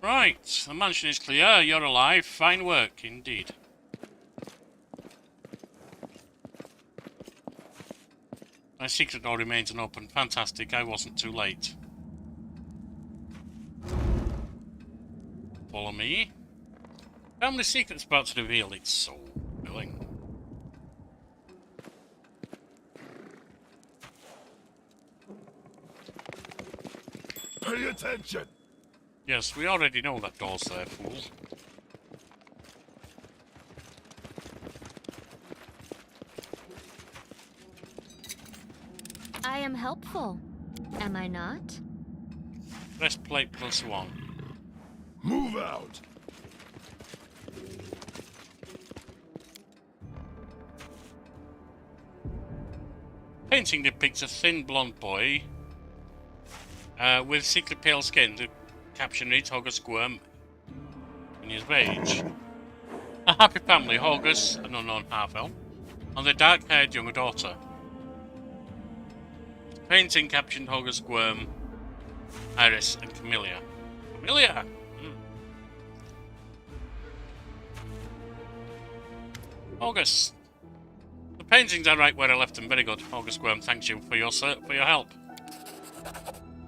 Right, the mansion is clear, you're alive, fine work indeed. My secret door remains unopened. Fantastic, I wasn't too late. Follow me. Family secret's about to reveal. It's so willing. Pay attention! Yes, we already know that door's there, fool. I am helpful. Am I not? Breastplate +1. Move out! Painting depicts a thin blonde boy with sickly pale skin. The caption reads Hogger Squirm in his age. A happy family, Hoggers, an unknown half-elf, and their dark-haired younger daughter. The painting captioned Hogger Squirm, Iris, and Camellia. Camellia! August. The paintings are right where I left them. Very good. August Squirm, thanks you for your help.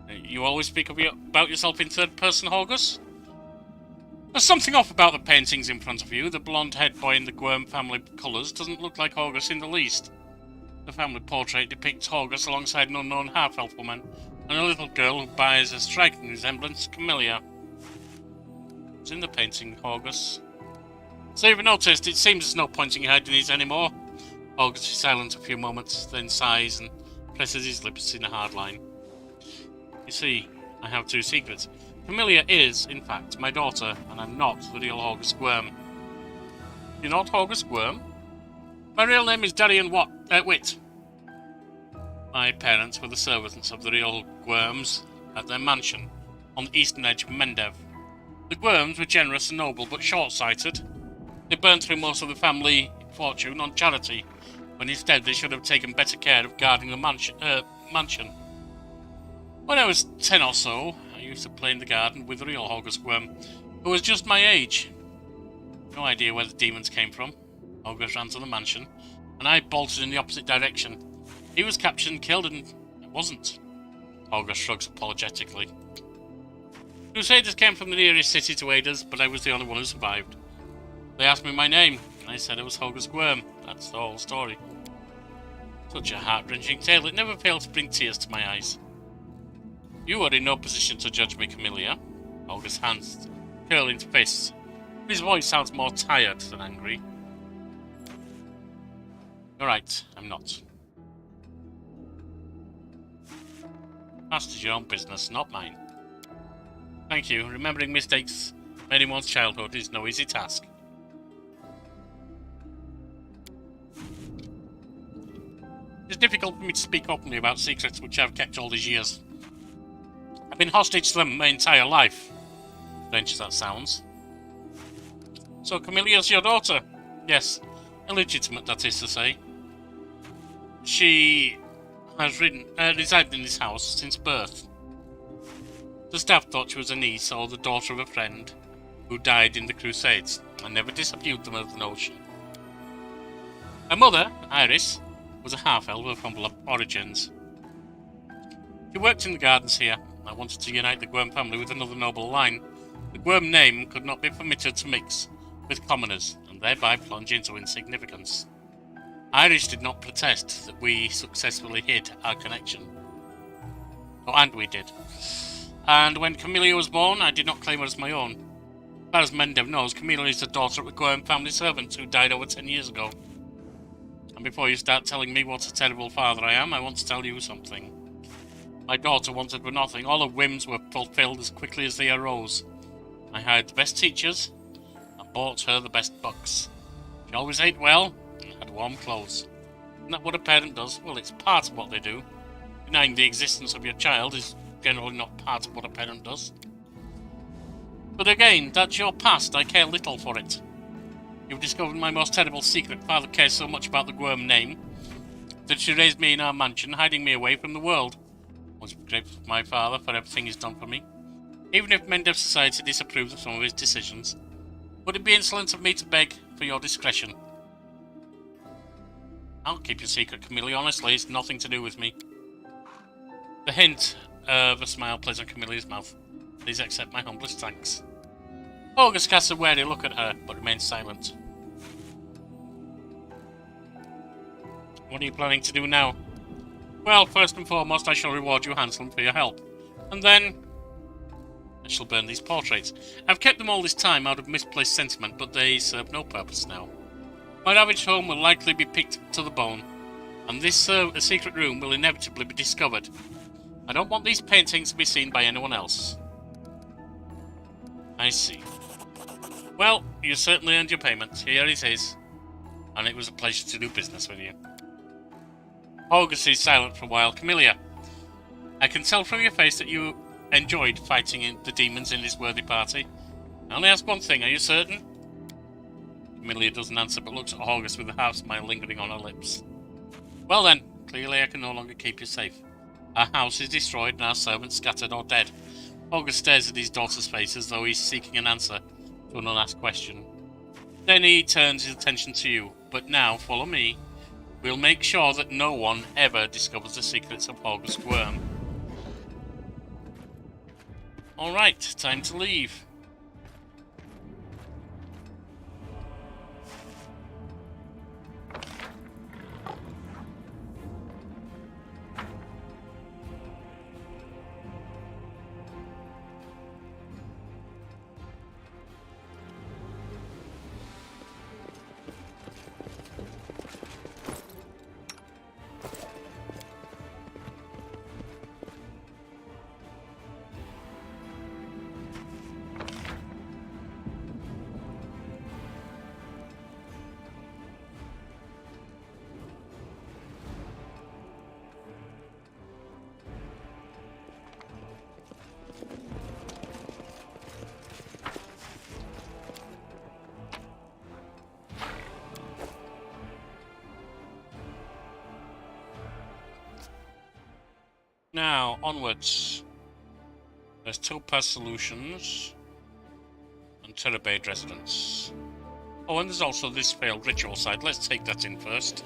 You always speak about yourself in third person, August? There's something off about the paintings in front of you. The blonde head boy in the Gwyrm family colours doesn't look like August in the least. The family portrait depicts August alongside an unknown half-elf woman and a little girl who bears a striking resemblance to Camellia. It's in the painting, August. So you've noticed, it seems there's no pointing your head in these anymore. August is silent a few moments, then sighs and presses his lips in a hard line. You see, I have two secrets. Camellia is, in fact, my daughter, and I'm not the real August Gwyrm. You're not August Gwyrm? My real name is Darian Witt. My parents were the servants of the real Gwyrms at their mansion on the eastern edge of Mendev. The Gwyrms were generous and noble, but short-sighted. They burned through most of the family fortune on charity, when instead they should have taken better care of guarding the mansion. When I was 10 or so, I used to play in the garden with the real August Gwyrm, who was just my age. No idea where the demons came from. August ran to the mansion, and I bolted in the opposite direction. He was captured and killed, and I wasn't. August shrugs apologetically. Crusaders came from the nearest city to aid us, but I was the only one who survived. They asked me my name, and I said it was August Gwyrm. That's the whole story. Such a heart-wrenching tale, it never failed to bring tears to my eyes. You are in no position to judge me, Camellia. August's hands curl into fists. His voice sounds more tired than angry. You're right, I'm not. Past is your own business, not mine. Thank you. Remembering mistakes made in one's childhood is no easy task. It's difficult for me to speak openly about secrets which I've kept all these years. I've been hostage to them my entire life. Strange as that sounds. So Camille's your daughter? Yes. Illegitimate, that is to say. She has resided in this house since birth. The staff thought she was a niece or the daughter of a friend who died in the Crusades. I never disabused them of the notion. Her mother, Iris, was a half-elf of humble origins. She worked in the gardens here. I wanted to unite the Gwyrm family with another noble line. The Gwyrm name could not be permitted to mix with commoners, and thereby plunge into insignificance. Iris did not protest that we successfully hid our connection. Oh, and we did. And when Camilla was born, I did not claim her as my own. As far as Mendev knows, Camilla is the daughter of a Gwyrm family servant who died over 10 years ago. And before you start telling me what a terrible father I am, I want to tell you something. My daughter wanted for nothing. All her whims were fulfilled as quickly as they arose. I hired the best teachers and bought her the best books. She always ate well and had warm clothes. Isn't that what a parent does? Well, it's part of what they do. Denying the existence of your child is generally not part of what a parent does. But again, that's your past. I care little for it. You've discovered my most terrible secret. Father cares so much about the Gwyrm name that she raised me in our mansion, hiding me away from the world. I was grateful to my father for everything he's done for me. Even if Mendev society disapproves of some of his decisions, would it be insolent of me to beg for your discretion? I'll keep your secret, Camilla. Honestly, it's nothing to do with me. The hint of a smile plays on Camilla's mouth. Please accept my humblest thanks. August casts a wary look at her, but remains silent. What are you planning to do now? Well, first and foremost, I shall reward you handsomely for your help. And then I shall burn these portraits. I've kept them all this time out of misplaced sentiment, but they serve no purpose now. My ravaged home will likely be picked to the bone, and this secret room will inevitably be discovered. I don't want these paintings to be seen by anyone else. I see. Well, you certainly earned your payment. Here it is. And it was a pleasure to do business with you. August is silent for a while. Camilla, I can tell from your face that you enjoyed fighting the demons in this worthy party. I only ask one thing, are you certain? Camilla doesn't answer, but looks at August with a half smile lingering on her lips. Well then, clearly I can no longer keep you safe. Our house is destroyed and our servants scattered or dead. August stares at his daughter's face as though he's seeking an answer to an unasked question. Then he turns his attention to you. But now, follow me. We'll make sure that no one ever discovers the secrets of August Gwyrm. Alright, time to leave. Now, onwards. There's Topaz Solutions and Terabade Residence. Oh, and there's also this failed ritual site. Let's take that in first.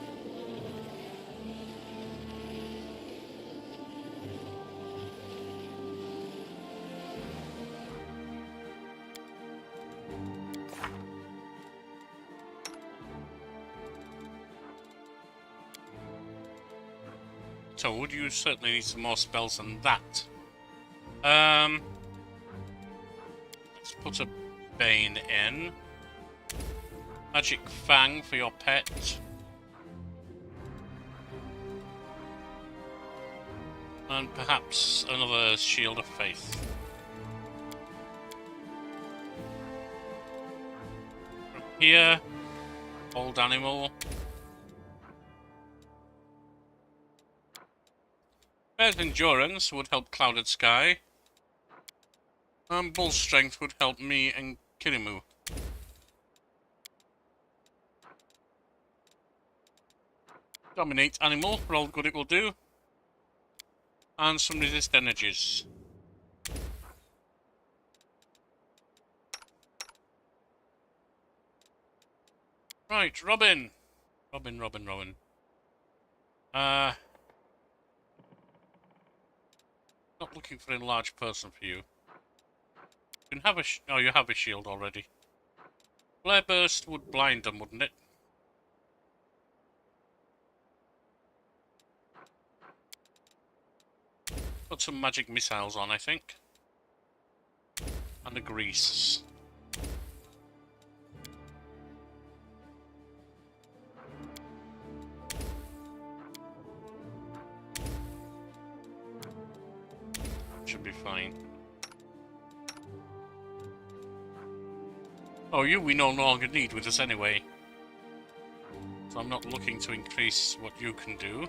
Toad, you certainly need some more spells than that. Let's put a Bane in. Magic Fang for your pet. And perhaps another Shield of Faith. From here, old animal. Bear's Endurance would help Clouded Sky. And Bull Strength would help me and Kirimu. Dominate animal for all good it will do. And some resist energies. Right, Robin. Robin. Not looking for a large person for you. You can have a oh, you have a shield already. Flare Burst would blind them, wouldn't it? Put some magic missiles on, I think. And a grease. Should be fine. Oh, you we no longer need with us anyway. So I'm not looking to increase what you can do.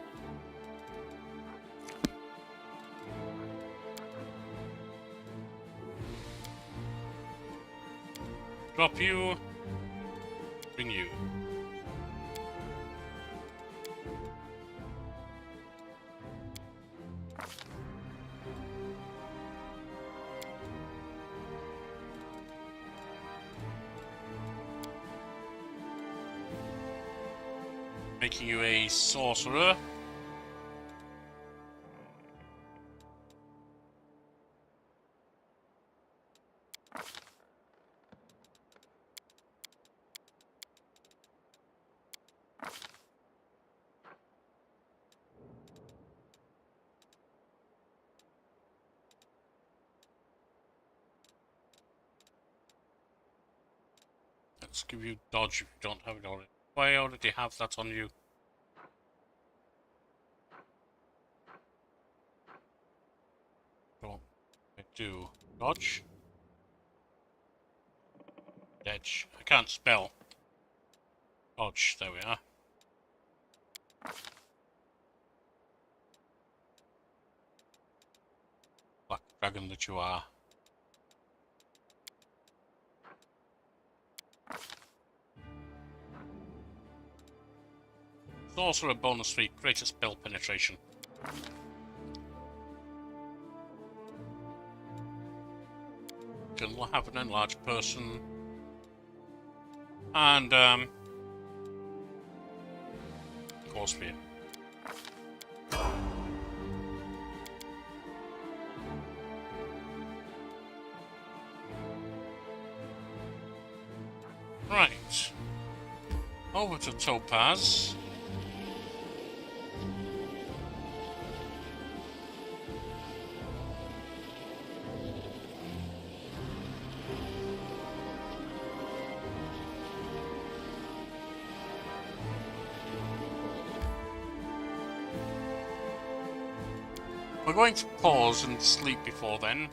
Drop you. Bring you. Making you a sorcerer. Let's give you dodge if you don't have it already. I already have that on you. Don't I do dodge? Edge. I can't spell. Dodge, there we are. Black dragon that you are. Sorcerer bonus 3, greater spell penetration. Can have an enlarged person. And, Course Fear. Right. Over to Topaz. We're going to pause and sleep before then.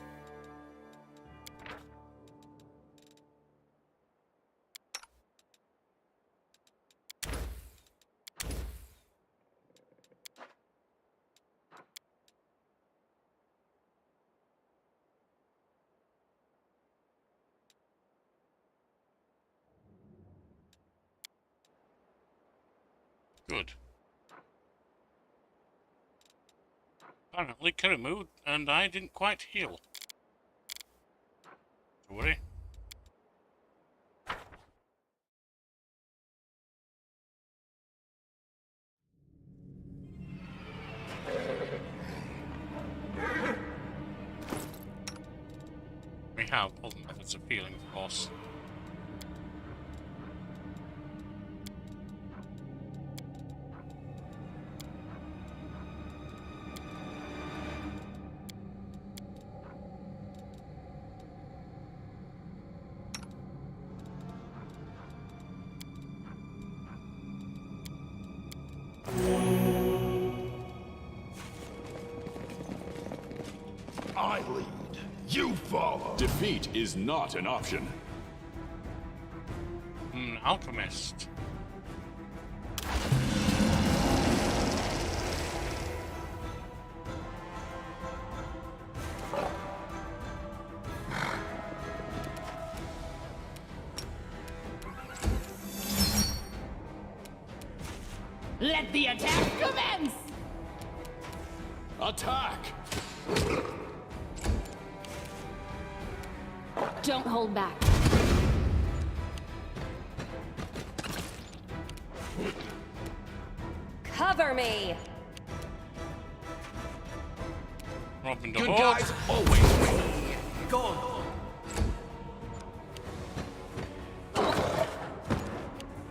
Good. Apparently Kirimu and I didn't quite heal. Don't worry. We have other methods of healing, of course. I lead. You follow. Defeat is not an option. Alchemist. Let the attack commence! Attack! Don't hold back. Cover me! Robin the Good Hood. guys always win. Go on.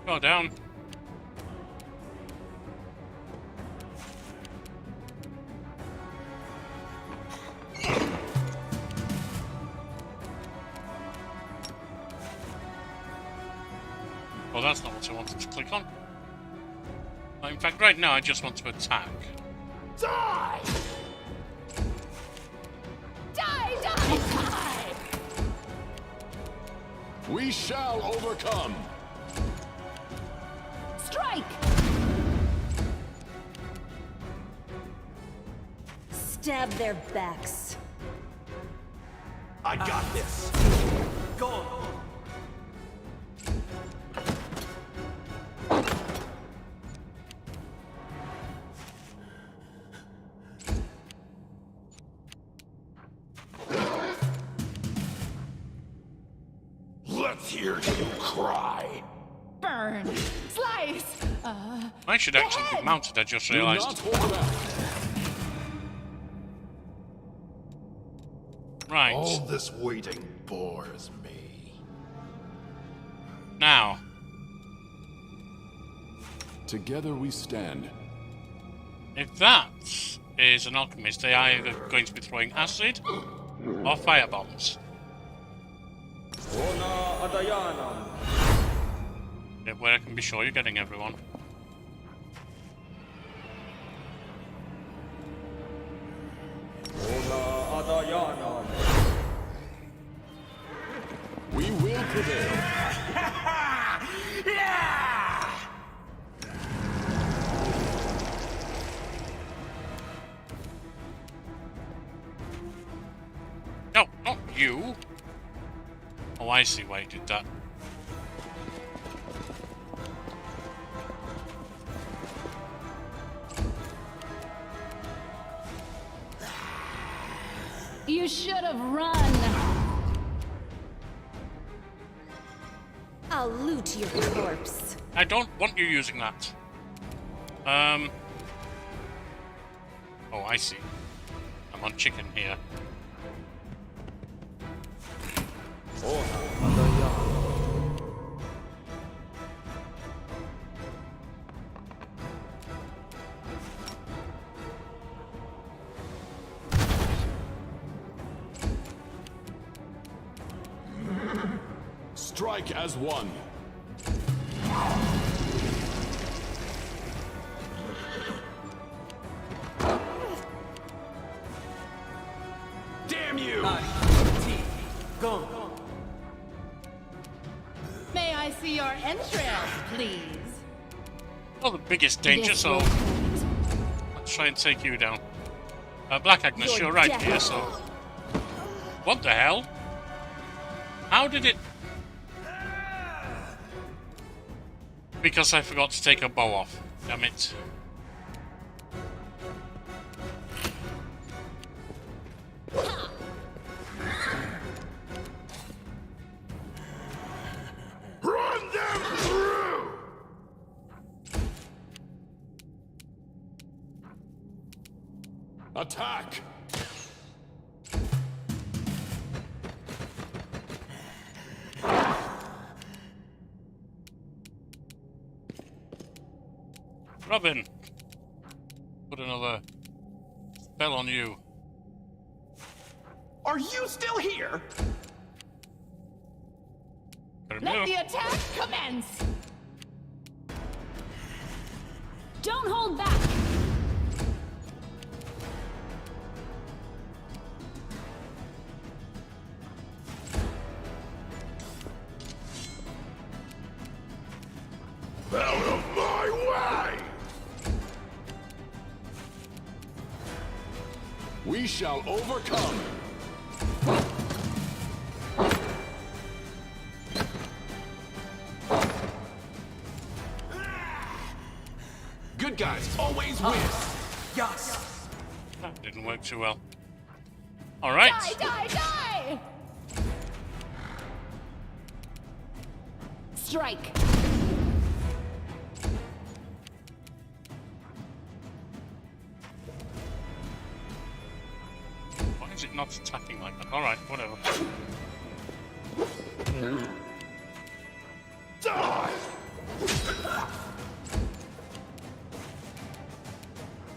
Go down. Oh, that's not what I wanted to click on. In fact, right now I just want to attack. Die! Die, die, die! We shall overcome. Strike! Stab their backs. I got this. Go on. Let's hear you cry. Burn! Slice! I should actually be mounted, I just Do realised. not hold back. Right. All this waiting bores me. Now, Together we stand. if that is an alchemist, they are either going to be throwing acid or fire bombs. Yeah, where I can be sure you're getting everyone. We will prevail. No, not you. Oh, I see why you did that. You should have run! I'll loot your corpse. I don't want you using that. Oh, I see. I'm on chicken here. Strike as one. Damn you! Go. May I see your entrails, please? Well, the biggest danger, This so will hurt. let's try and take you down. Black Agnes, You're you're right dead. here, so... What the hell? How did it... Because I forgot to take a bow off. Damn it. Run them through! Attack! Robin! Put another spell on you. Are you still here? Better Let move. the attack commence! Don't hold back! We shall overcome. Good guys always win. Yes. That didn't work too well. Alright. Die, die, die! Strike. Why is it not attacking like that? Alright, whatever. Die!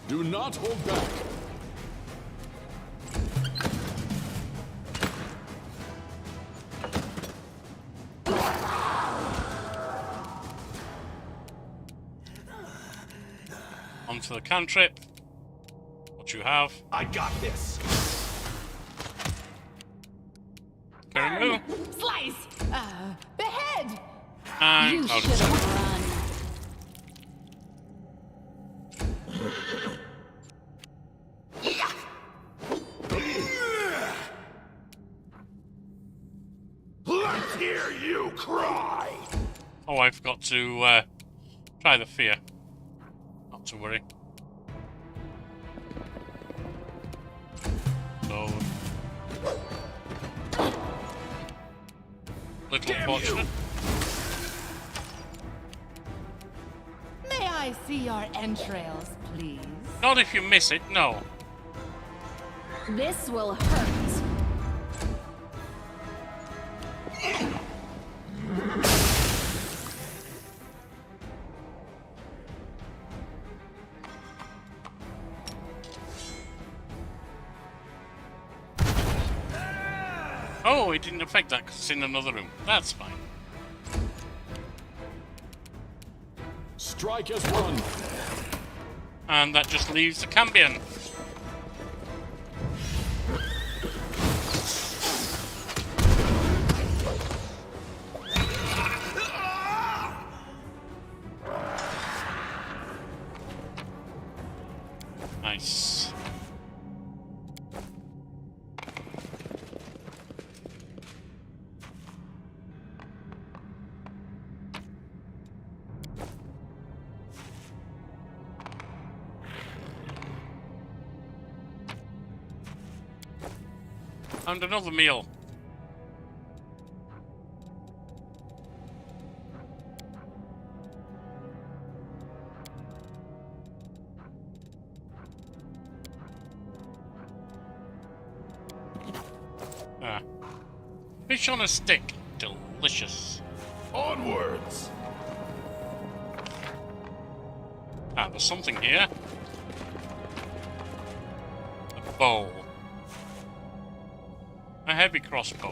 Do not hold back. Onto the cantrip. What you have? I got this. Carry Slice! Behead! and You out should of sight. have run. Let's hear you cry! Oh, I forgot to try the fear. Not to worry. So little fortunate. May I see your entrails, please? Not if you miss it, no. This will hurt. Oh, it didn't affect that because it's in another room. That's fine. Strike as one. And that just leaves the Cambion. Nice. And another meal. Ah. Fish on a stick. Delicious. Onwards! Ah, there's something here. A bow. A heavy crossbow.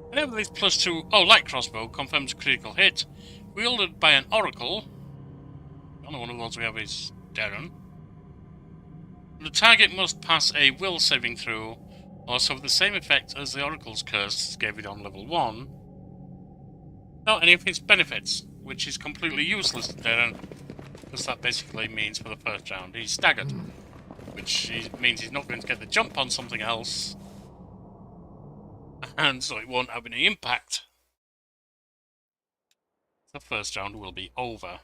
Whenever this +2 light crossbow confirms a critical hit, wielded by an oracle. The only one of the ones we have is Darren. The target must pass a will saving throw, or suffer the same effect as the oracle's curse gave it on level 1. Not any of its benefits, which is completely useless to Darren, because that basically means for the first round he's staggered, which means he's not going to get the jump on something else, and so it won't have any impact. The first round will be over.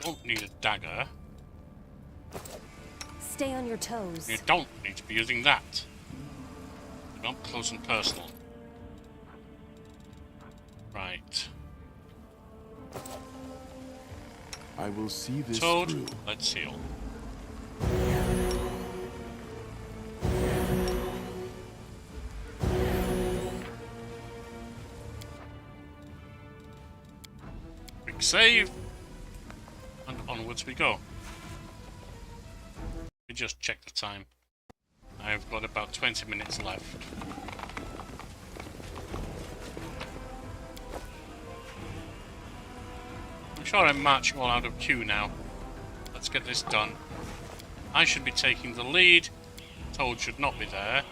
Don't need a dagger. Stay on your toes. You don't need to be using that. You're not close and personal. Right. I will see this Toad, through. let's heal. Quick save. And onwards we go. We just check the time. I've got about 20 minutes left. I'm sure I'm marching all out of queue now. Let's get this done. I should be taking the lead. Toad should not be there.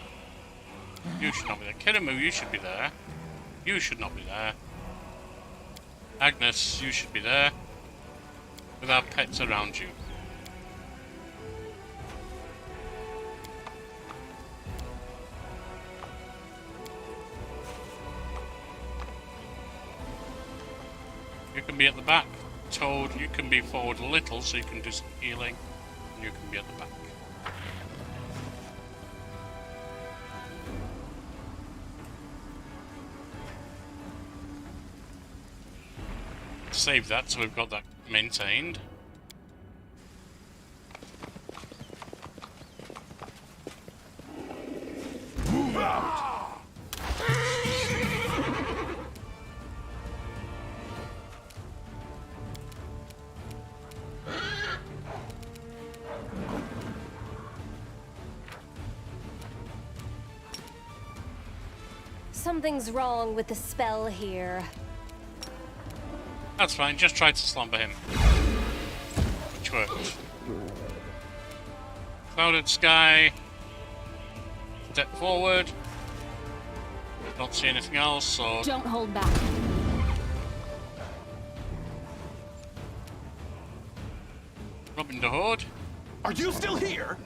You should not be there. Kiramu, you should be there. You should not be there. Agnes, you should be there. With our pets around you. You can be at the back. Toad, you can be forward a little so you can do some healing. And you can be at the back. Save that so we've got that maintained. Move out! Something's wrong with the spell here. That's fine, just try to slumber him. Which worked. Clouded sky. Step forward. Don't see anything else, so... Don't hold back. Robin the Hood. Are you still here?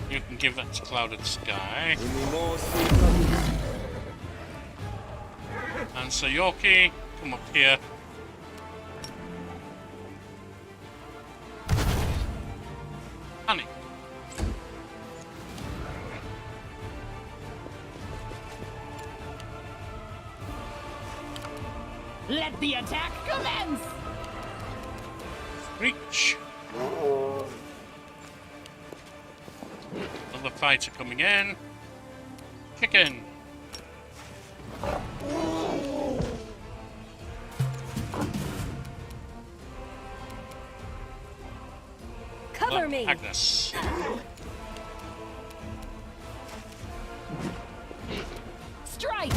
You can give that to Clouded Sky. And Sayoki, come up here. Honey. Let the attack commence! Reach. Another fighter coming in. Chicken. Cover me! Agnes. Strike!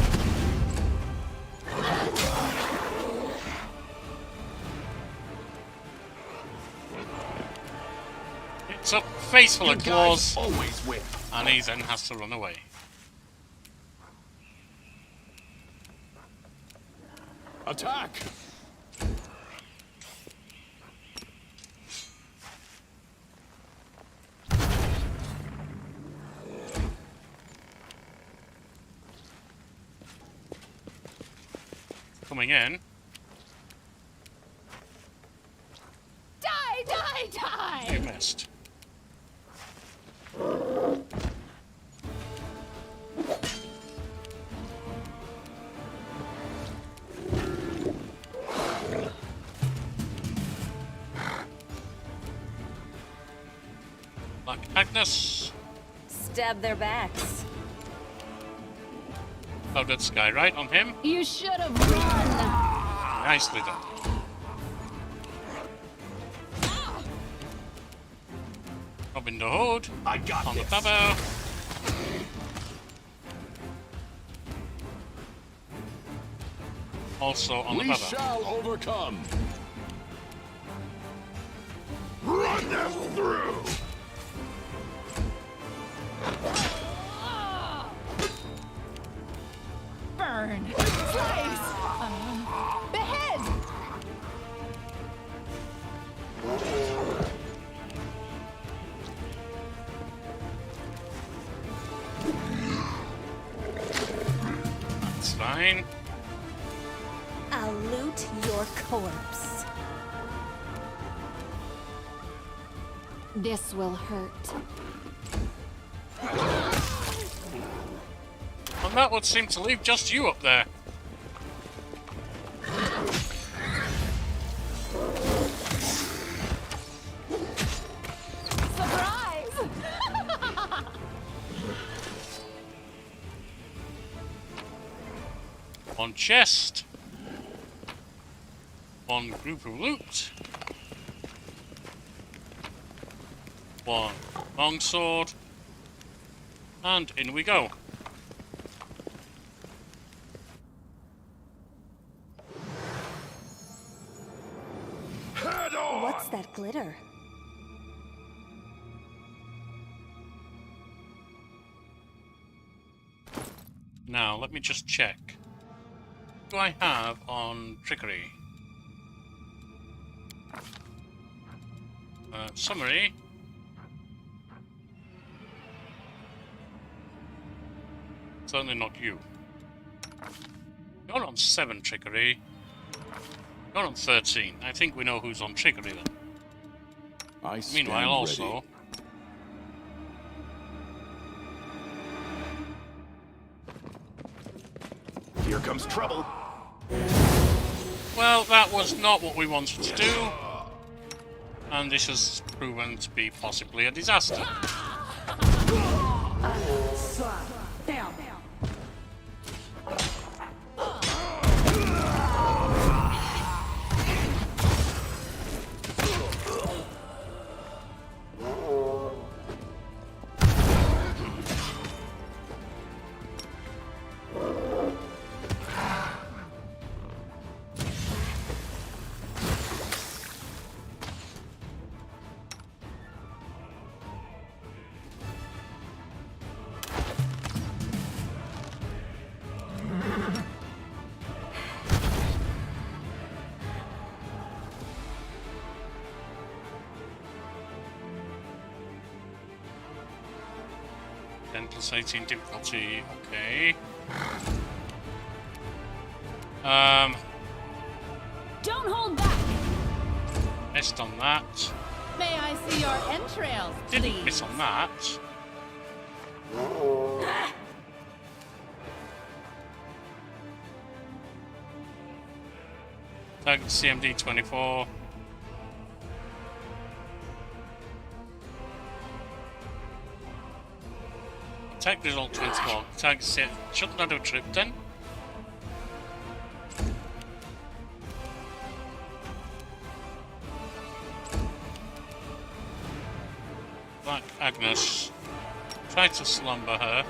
It's a face full of Good guys claws. always win. And he then has to run away. Attack! Coming in. Die, die, die! You missed. Like Agnes. Stab their backs. Clouded Sky right on him. You should have run! Nicely done. Robin the Hood I got on the this. Babo. Also on the We Babo. shall overcome! Run them through! Burn! Slice! Behead! That's fine. I'll loot your corpse. This will hurt. And that would seem to leave just you up there. Surprise! One chest. One group of loot. One longsword. And in we go. Head on! What's that glitter? Now, let me just check. What do I have on trickery? Summary. Certainly not you. You're on 7 trickery. You're on 13. I think we know who's on trickery then. I stand Meanwhile, also... ready. Here comes trouble. Well, that was not what we wanted to do. And this has proven to be possibly a disaster. Plus 18 difficulty, okay. Don't hold back. Missed on that. May I see your entrails, Didn't please? miss on that. Target CMD 24. Attack result 24. Target set. Shouldn't I do a trip then? Black Agnes. Try to slumber her.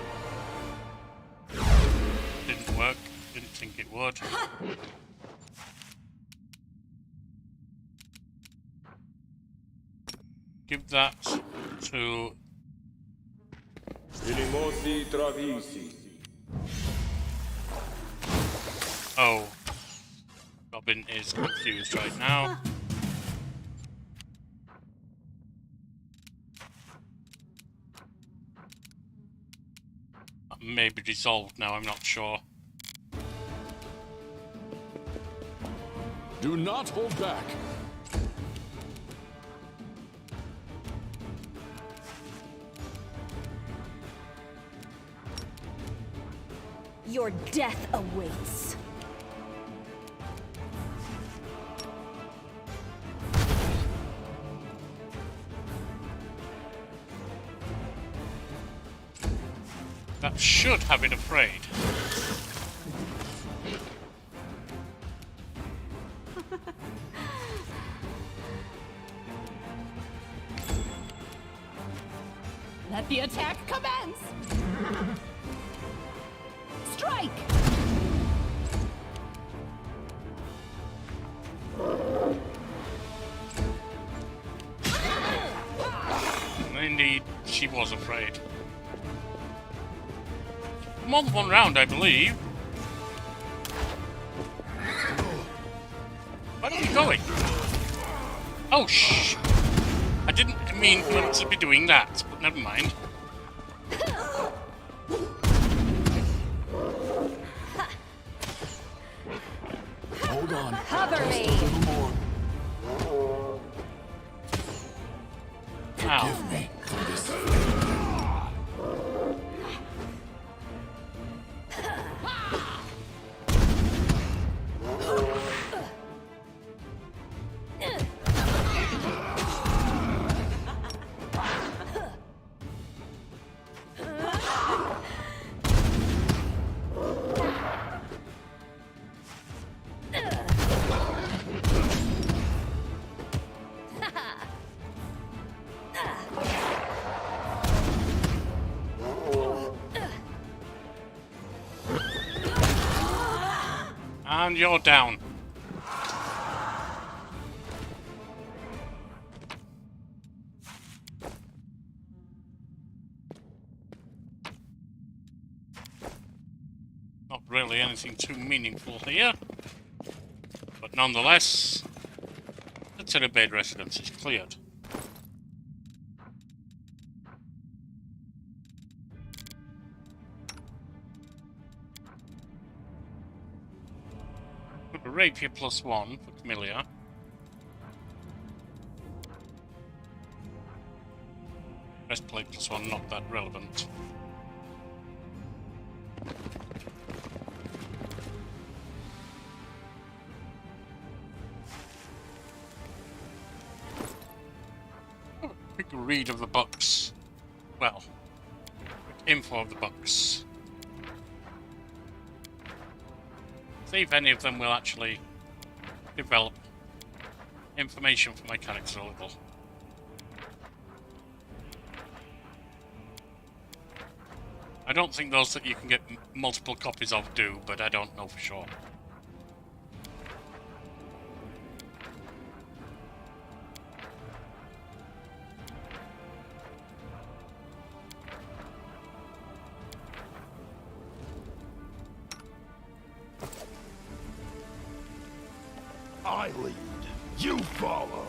Didn't work. Didn't think it would. Give that to... Oh. Robin is confused right now. That may be resolved now, I'm not sure. Do not hold back. Your death awaits. That should have been afraid. Let the attack commence! Strike! Indeed, she was afraid. More than one round, I believe. Where are we going? Oh, shh! I didn't mean for them to be doing that, but never mind. Hold on. Cover me. Just a little more. Ow. Forgive me for this. And you're down. Not really anything too meaningful here. But nonetheless, the Kenabres residence is cleared. Put a rapier +1 for Camellia. Breastplate +1, not that relevant. Quick read of the books. Well, quick info of the books. See if any of them will actually develop information for my character a little. I don't think those that you can get multiple copies of do, but I don't know for sure. I lead. You follow.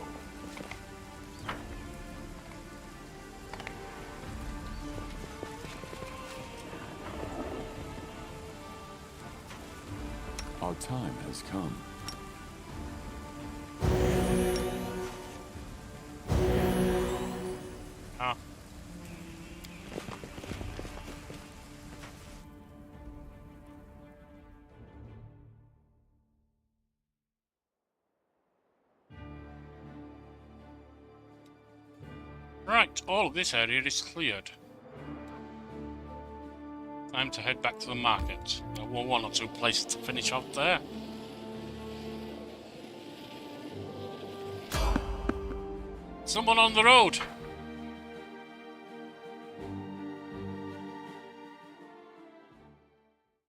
Our time has come. Ah. Right, all of this area is cleared. Time to head back to the market. There were one or two places to finish off there. Someone on the road!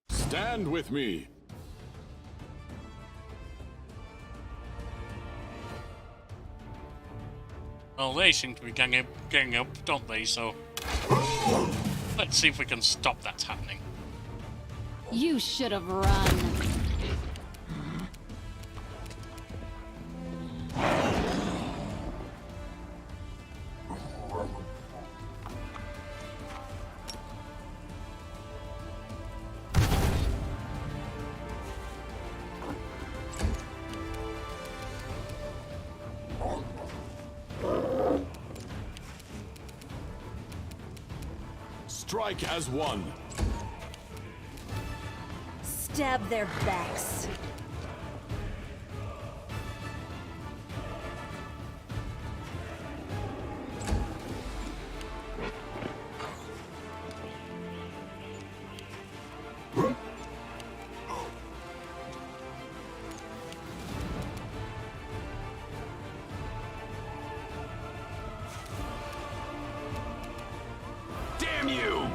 Stand with me. Well, they seem to be ganging up, don't they? So let's see if we can stop that happening. You should have run. Strike as one. Stab their backs. Damn you!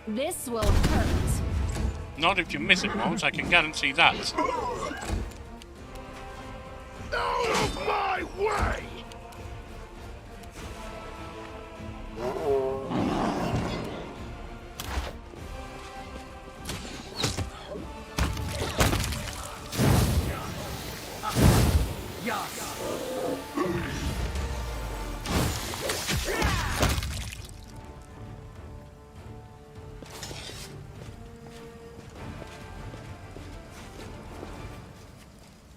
This will hurt. Not if you miss it once, I can guarantee that. Out of my way!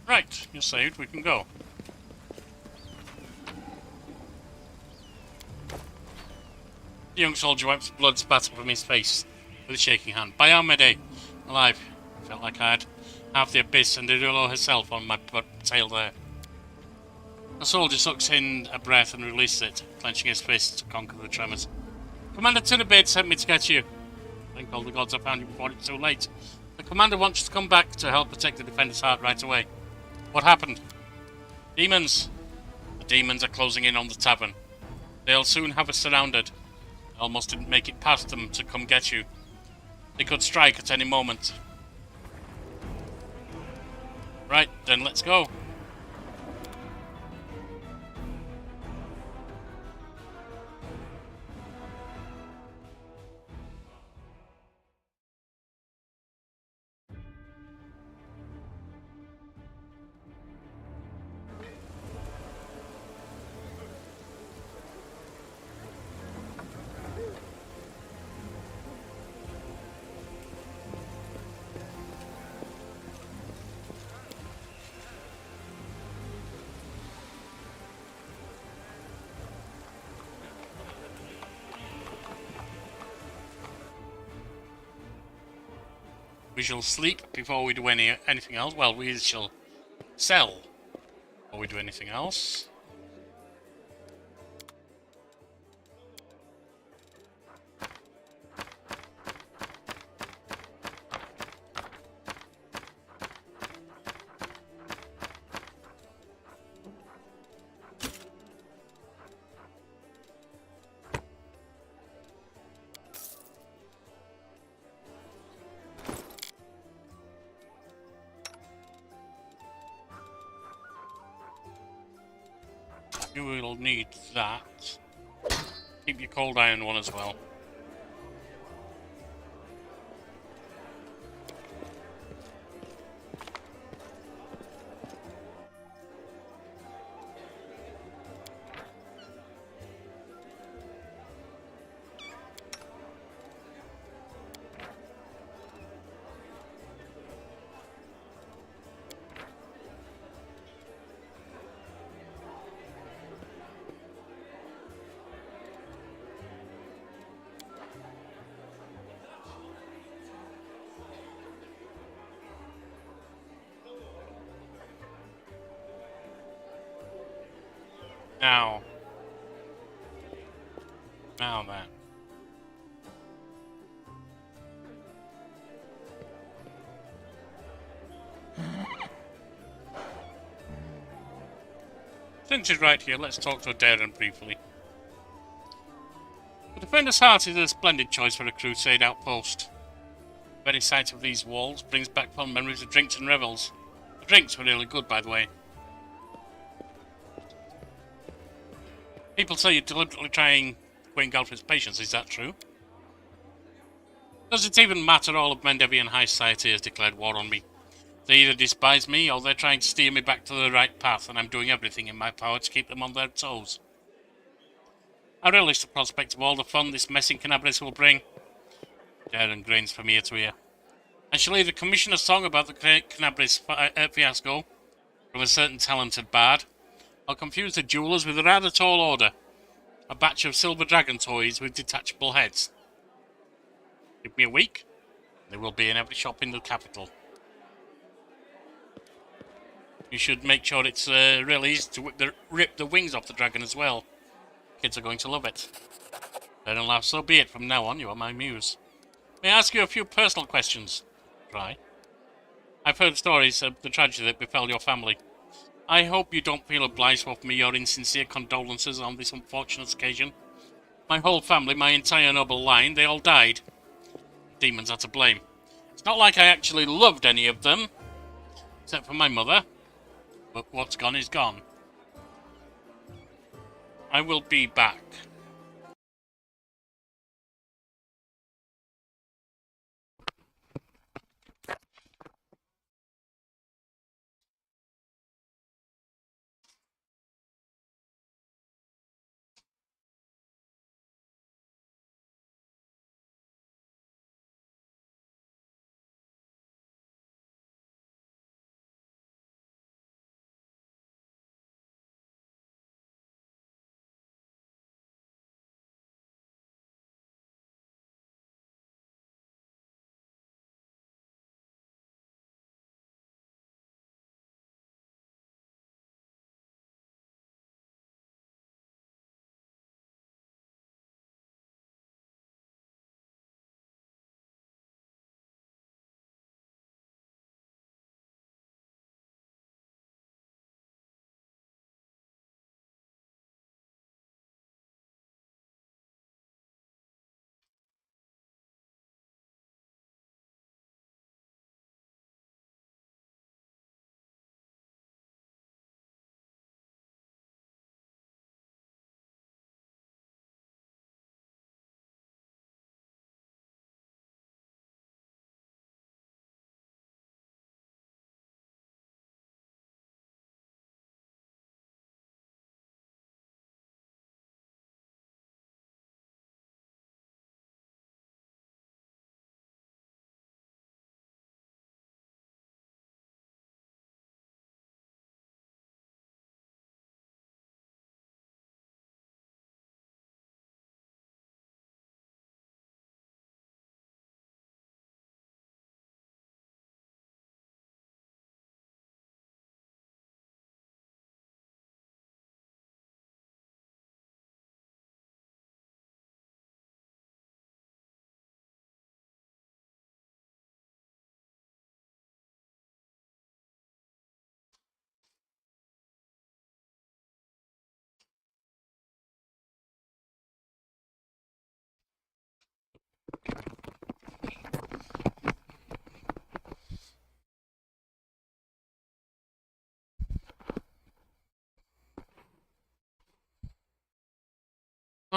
Right, you're saved, we can go. The young soldier wipes blood spatter from his face with a shaking hand. Biomede, alive. Felt like I had half the abyss and Didulo herself on my tail there. The soldier sucks in a breath and releases it, clenching his fist to conquer the tremors. Commander Kenabres sent me to get you. Thank all the gods I found you before it's too late. The commander wants you to come back to help protect the defender's heart right away. What happened? Demons. The demons are closing in on the tavern. They'll soon have us surrounded. I almost didn't make it past them to come get you. They could strike at any moment. Right, then let's go. We shall sleep before we do anything else. Well, we shall sell before we do anything else. You will need that. Keep your cold iron one as well. Now then. Since she's right here, let's talk to Darren briefly. The Defender's Heart is a splendid choice for a crusade outpost. The very sight of these walls brings back fond memories of drinks and revels. The drinks were really good, by the way. People say you're deliberately trying Queen Galfred's patience, is that true? Does it even matter? All of Mendevian high society has declared war on me. They either despise me, or they're trying to steer me back to the right path, and I'm doing everything in my power to keep them on their toes. I relish the prospect of all the fun this mess in Kenabres will bring. Darren grins from ear to ear. I shall either commission a song about the Kenabres fiasco from a certain talented bard, or confuse the jewellers with a rather tall order. A batch of silver dragon toys with detachable heads. Give me a week, they will be in every shop in the capital. You should make sure it's really easy to rip the wings off the dragon as well. Kids are going to love it. Then laugh, so be it. From now on, you are my muse. May I ask you a few personal questions? Try. I've heard stories of the tragedy that befell your family. I hope you don't feel obliged to offer me your insincere condolences on this unfortunate occasion. My whole family, my entire noble line, they all died. Demons are to blame. It's not like I actually loved any of them, except for my mother. But what's gone is gone. I will be back.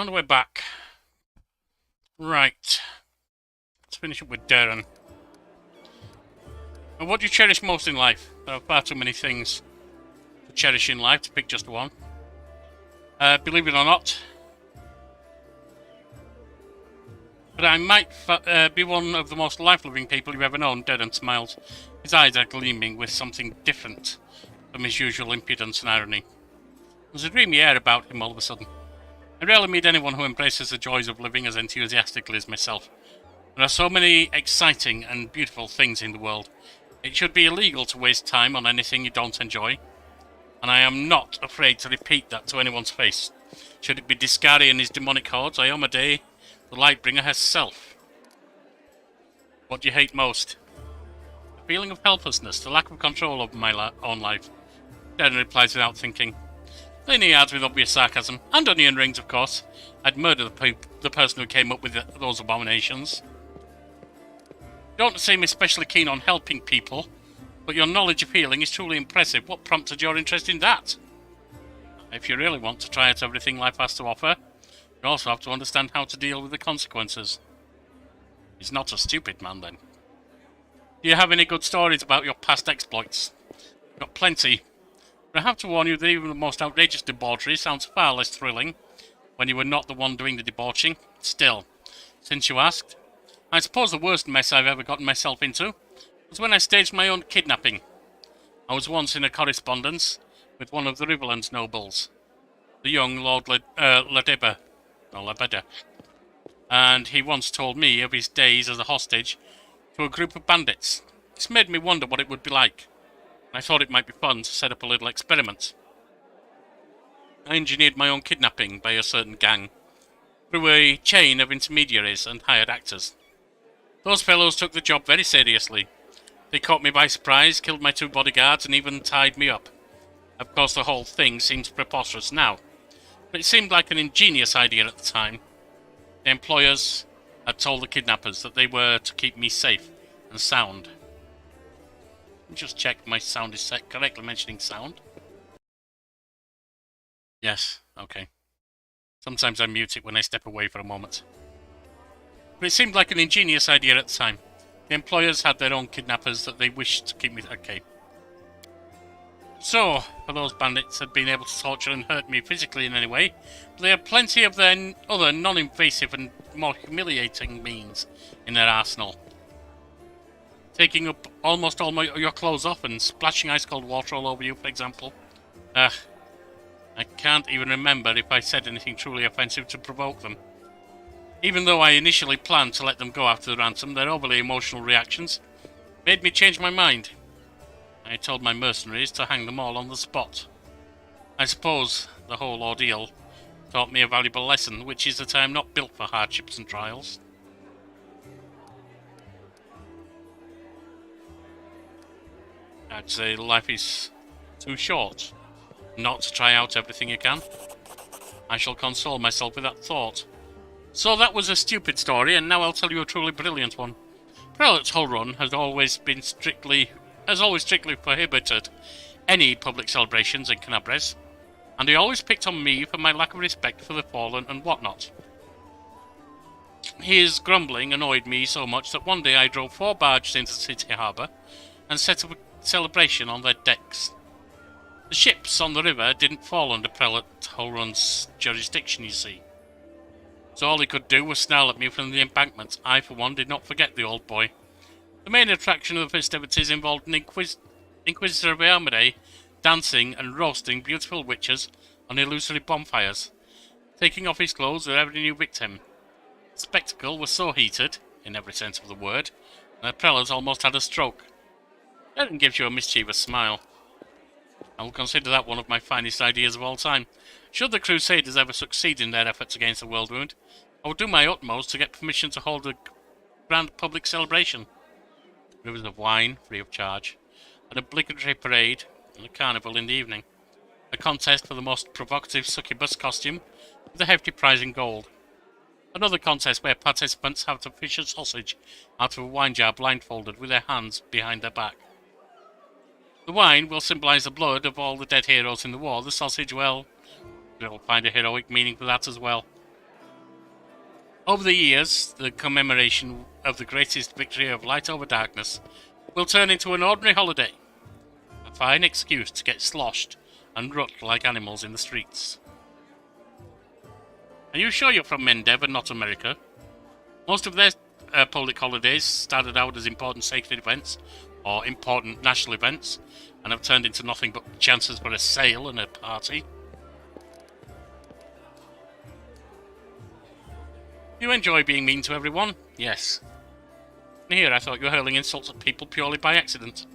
On the way back. Right. Let's finish up with Darren. And what do you cherish most in life? There are far too many things to cherish in life to pick just one. Believe it or not, but I might be one of the most life-loving people you've ever known. Darren smiled. His eyes are gleaming with something different from his usual impudence and irony. There's a dreamy air about him all of a sudden. I rarely meet anyone who embraces the joys of living as enthusiastically as myself. There are so many exciting and beautiful things in the world. It should be illegal to waste time on anything you don't enjoy. And I am not afraid to repeat that to anyone's face. Should it be Discari and his demonic hordes, I am a day, the Lightbringer herself. What do you hate most? The feeling of helplessness, the lack of control over my own life. Darren replies without thinking. Then he adds with obvious sarcasm, and onion rings, of course. I'd murder the person who came up with those abominations. You don't seem especially keen on helping people, but your knowledge of healing is truly impressive. What prompted your interest in that? If you really want to try out everything life has to offer, you also have to understand how to deal with the consequences. He's not a stupid man, then. Do you have any good stories about your past exploits? Got plenty. But I have to warn you that even the most outrageous debauchery sounds far less thrilling when you were not the one doing the debauching. Still, since you asked, I suppose the worst mess I've ever gotten myself into was when I staged my own kidnapping. I was once in a correspondence with one of the Riverlands nobles, the young Lord Ladeba, and he once told me of his days as a hostage to a group of bandits. This made me wonder what it would be like. I thought it might be fun to set up a little experiment. I engineered my own kidnapping by a certain gang, through a chain of intermediaries and hired actors. Those fellows took the job very seriously. They caught me by surprise, killed my 2 bodyguards, and even tied me up. Of course, the whole thing seems preposterous now, but it seemed like an ingenious idea at the time. The employers had told the kidnappers that they were to keep me safe and sound. Just check my sound is set correctly, mentioning sound. Yes, okay. Sometimes I mute it when I step away for a moment. But it seemed like an ingenious idea at the time. The employers had their own kidnappers that they wished to keep me... Okay. So, for those bandits had been able to torture and hurt me physically in any way, but they had plenty of their other non-invasive and more humiliating means in their arsenal. Taking up almost all your clothes off and splashing ice-cold water all over you, for example. I can't even remember if I said anything truly offensive to provoke them. Even though I initially planned to let them go after the ransom, their overly emotional reactions made me change my mind. I told my mercenaries to hang them all on the spot. I suppose the whole ordeal taught me a valuable lesson, which is that I am not built for hardships and trials. I'd say life is too short not to try out everything you can. I shall console myself with that thought. So that was a stupid story, and now I'll tell you a truly brilliant one. Prelate's Hull Run has always strictly prohibited any public celebrations in Kenabres, and he always picked on me for my lack of respect for the fallen and whatnot. His grumbling annoyed me so much that one day I drove 4 barges into the city harbour and set up a celebration on their decks. The ships on the river didn't fall under Prelate Hull Run's jurisdiction, you see. So all he could do was snarl at me from the embankment. I, for one, did not forget the old boy. The main attraction of the festivities involved an Inquisitor of Armade dancing and roasting beautiful witches on illusory bonfires, taking off his clothes with every new victim. The spectacle was so heated, in every sense of the word, that the prelate almost had a stroke. Darren gives you a mischievous smile. I will consider that one of my finest ideas of all time. Should the Crusaders ever succeed in their efforts against the World Wound, I will do my utmost to get permission to hold a grand public celebration. Rivers of wine, free of charge, an obligatory parade, and a carnival in the evening. A contest for the most provocative succubus costume, with a hefty prize in gold. Another contest where participants have to fish a sausage out of a wine jar blindfolded with their hands behind their back. The wine will symbolise the blood of all the dead heroes in the war. The sausage, well, you'll find a heroic meaning for that as well. Over the years, the commemoration of the greatest victory of light over darkness will turn into an ordinary holiday. A fine excuse to get sloshed and rut like animals in the streets. Are you sure you're from Mendev and not America? Most of their public holidays started out as important sacred events or important national events and have turned into nothing but chances for a sale and a party. You enjoy being mean to everyone? Yes. Here I thought you were hurling insults at people purely by accident.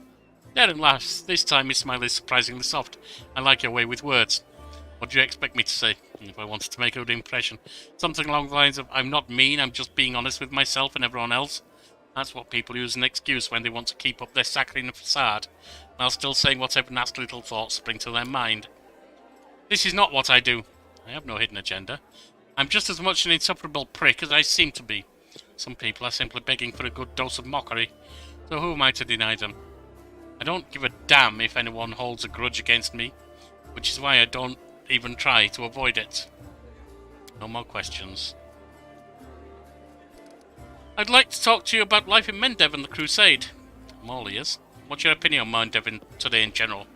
Darren laughs. This time his smile is surprisingly soft. I like your way with words. What do you expect me to say, if I wanted to make a good impression? Something along the lines of, I'm not mean, I'm just being honest with myself and everyone else. That's what people use as an excuse when they want to keep up their saccharine facade, while still saying whatever nasty little thoughts spring to their mind. This is not what I do. I have no hidden agenda. I'm just as much an insufferable prick as I seem to be. Some people are simply begging for a good dose of mockery, so who am I to deny them? I don't give a damn if anyone holds a grudge against me, which is why I don't even try to avoid it. No more questions. I'd like to talk to you about life in Mendev and the Crusade. I'm all ears. What's your opinion on Mendev today in general?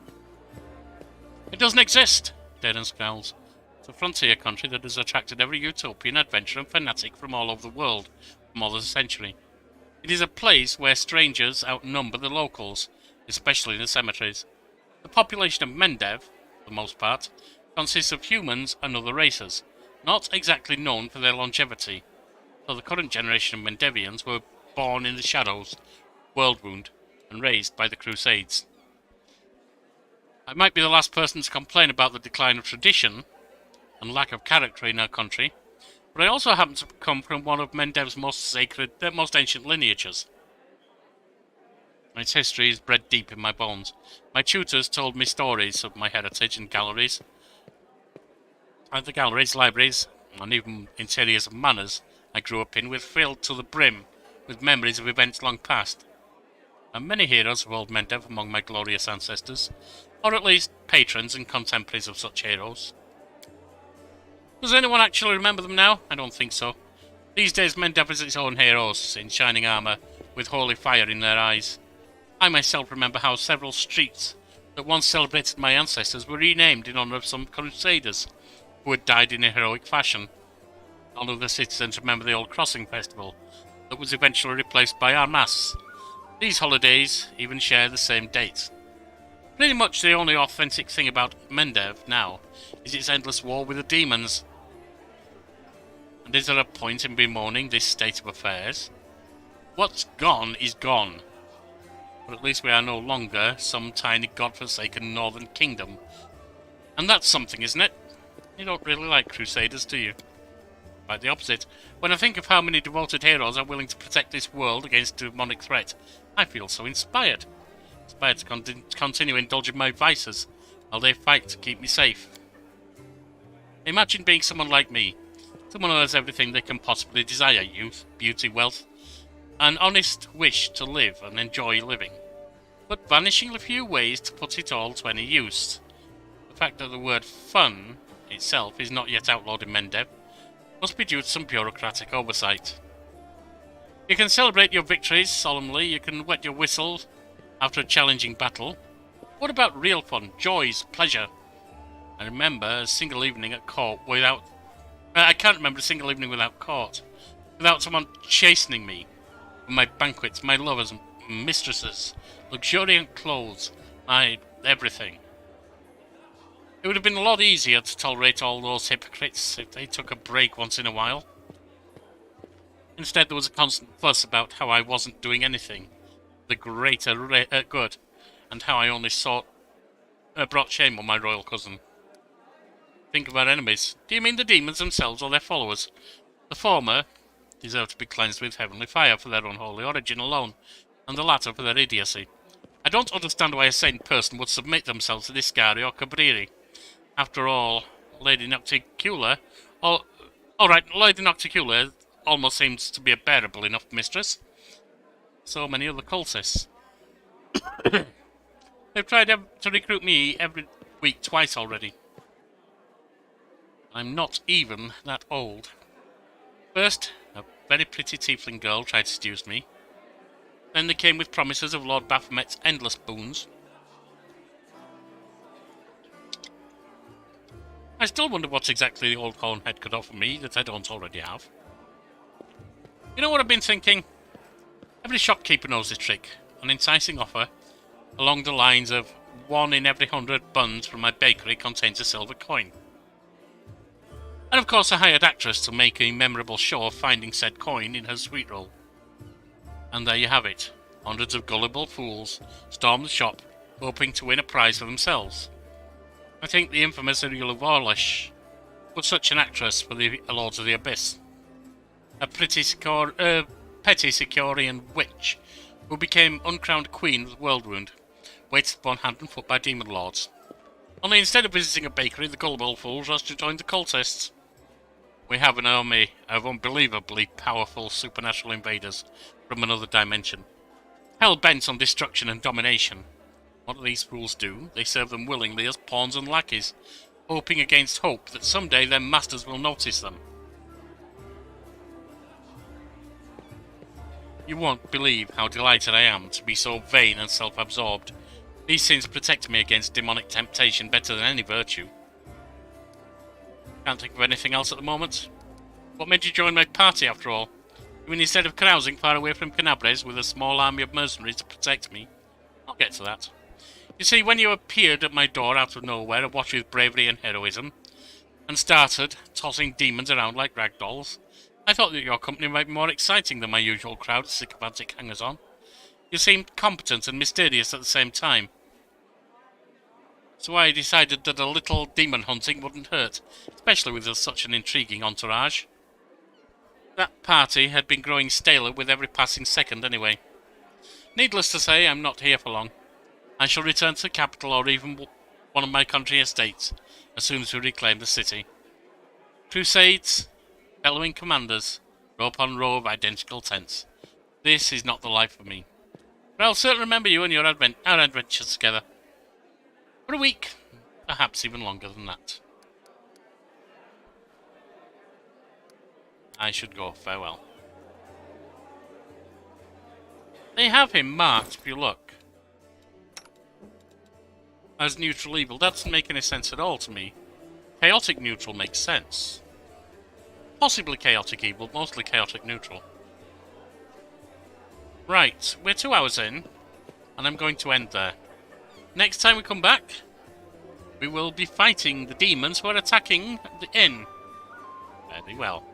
It doesn't exist, Darren scowls. It's a frontier country that has attracted every utopian adventurer and fanatic from all over the world for more than a century. It is a place where strangers outnumber the locals, especially in the cemeteries. The population of Mendev, for the most part, consists of humans and other races, not exactly known for their longevity, though the current generation of Mendevians were born in the shadows, world-wound, and raised by the Crusades. I might be the last person to complain about the decline of tradition and lack of character in our country, but I also happen to come from one of Mendev's most ancient lineages. Its history is bred deep in my bones. My tutors told me stories of my heritage and galleries. And the galleries, libraries, and even interiors of manors I grew up in were filled to the brim with memories of events long past. And many heroes of old Mendev among my glorious ancestors, or at least patrons and contemporaries of such heroes. Does anyone actually remember them now? I don't think so. These days Mendev has its own heroes, in shining armour, with holy fire in their eyes. I myself remember how several streets that once celebrated my ancestors were renamed in honour of some crusaders who had died in a heroic fashion. All of the citizens remember the old crossing festival that was eventually replaced by our mass. These holidays even share the same date. Pretty much the only authentic thing about Mendev now is its endless war with the demons. And is there a point in bemoaning this state of affairs? What's gone is gone. But at least we are no longer some tiny godforsaken northern kingdom. And that's something, isn't it? You don't really like crusaders, do you? Quite the opposite. When I think of how many devoted heroes are willing to protect this world against demonic threat, I feel so inspired. Inspired to continue indulging my vices while they fight to keep me safe. Imagine being someone like me. Someone who has everything they can possibly desire: youth, beauty, wealth, an honest wish to live and enjoy living, but vanishingly few ways to put it all to any use. The fact that the word fun itself is not yet outlawed in Mendev must be due to some bureaucratic oversight. You can celebrate your victories solemnly, you can wet your whistle after a challenging battle. What about real fun, joys, pleasure? I remember a single evening at court without... I can't remember a single evening without court, without someone chastening me for my banquets, my lovers and mistresses, luxuriant clothes, my everything. It would have been a lot easier to tolerate all those hypocrites if they took a break once in a while. Instead, there was a constant fuss about how I wasn't doing anything, the greater good, and how I only brought shame on my royal cousin. Think of our enemies. Do you mean the demons themselves or their followers? The former deserve to be cleansed with heavenly fire for their unholy origin alone, and the latter for their idiocy. I don't understand why a sane person would submit themselves to Discari or Cabriri. After all, Lady Nocticula... Lady Nocticula almost seems to be a bearable enough mistress. So many other cultists. They've tried to recruit me every week twice already. I'm not even that old. First, very pretty tiefling girl tried to seduce me. Then they came with promises of Lord Baphomet's endless boons. I still wonder what exactly the old Hornhead could offer me that I don't already have. You know what I've been thinking? Every shopkeeper knows this trick, an enticing offer along the lines of 1 in every 100 buns from my bakery contains a silver coin. And of course a hired actress to make a memorable show of finding said coin in her sweet roll. And there you have it. Hundreds of gullible fools storm the shop, hoping to win a prize for themselves. I think the infamous Ariel Varlish was such an actress for the Lords of the Abyss. A petty Sicurian witch who became uncrowned queen of the world wound, waited upon hand and foot by demon lords. Only instead of visiting a bakery, the gullible fools rushed to join the cultists. We have an army of unbelievably powerful supernatural invaders from another dimension, hell-bent on destruction and domination. What do these fools do? They serve them willingly as pawns and lackeys, hoping against hope that someday their masters will notice them. You won't believe how delighted I am to be so vain and self-absorbed. These sins protect me against demonic temptation better than any virtue. Can't think of anything else at the moment. What made you join my party, after all? You mean instead of carousing far away from Kenabres with a small army of mercenaries to protect me? I'll get to that. You see, when you appeared at my door out of nowhere, awash with bravery and heroism, and started tossing demons around like rag dolls, I thought that your company might be more exciting than my usual crowd of sycophantic hangers-on. You seemed competent and mysterious at the same time. So I decided that a little demon hunting wouldn't hurt, especially with such an intriguing entourage. That party had been growing staler with every passing second anyway. Needless to say, I'm not here for long. I shall return to the capital or even one of my country estates as soon as we reclaim the city. Crusades, bellowing commanders, row upon row of identical tents. This is not the life for me. But I'll certainly remember you and our adventures together. For a week, perhaps even longer than that. I should go. Farewell. They have him marked, if you look, as neutral evil. That doesn't make any sense at all to me. Chaotic neutral makes sense. Possibly chaotic evil, mostly chaotic neutral. Right, we're 2 hours in, and I'm going to end there. Next time we come back, we will be fighting the demons who are attacking the inn. Very well.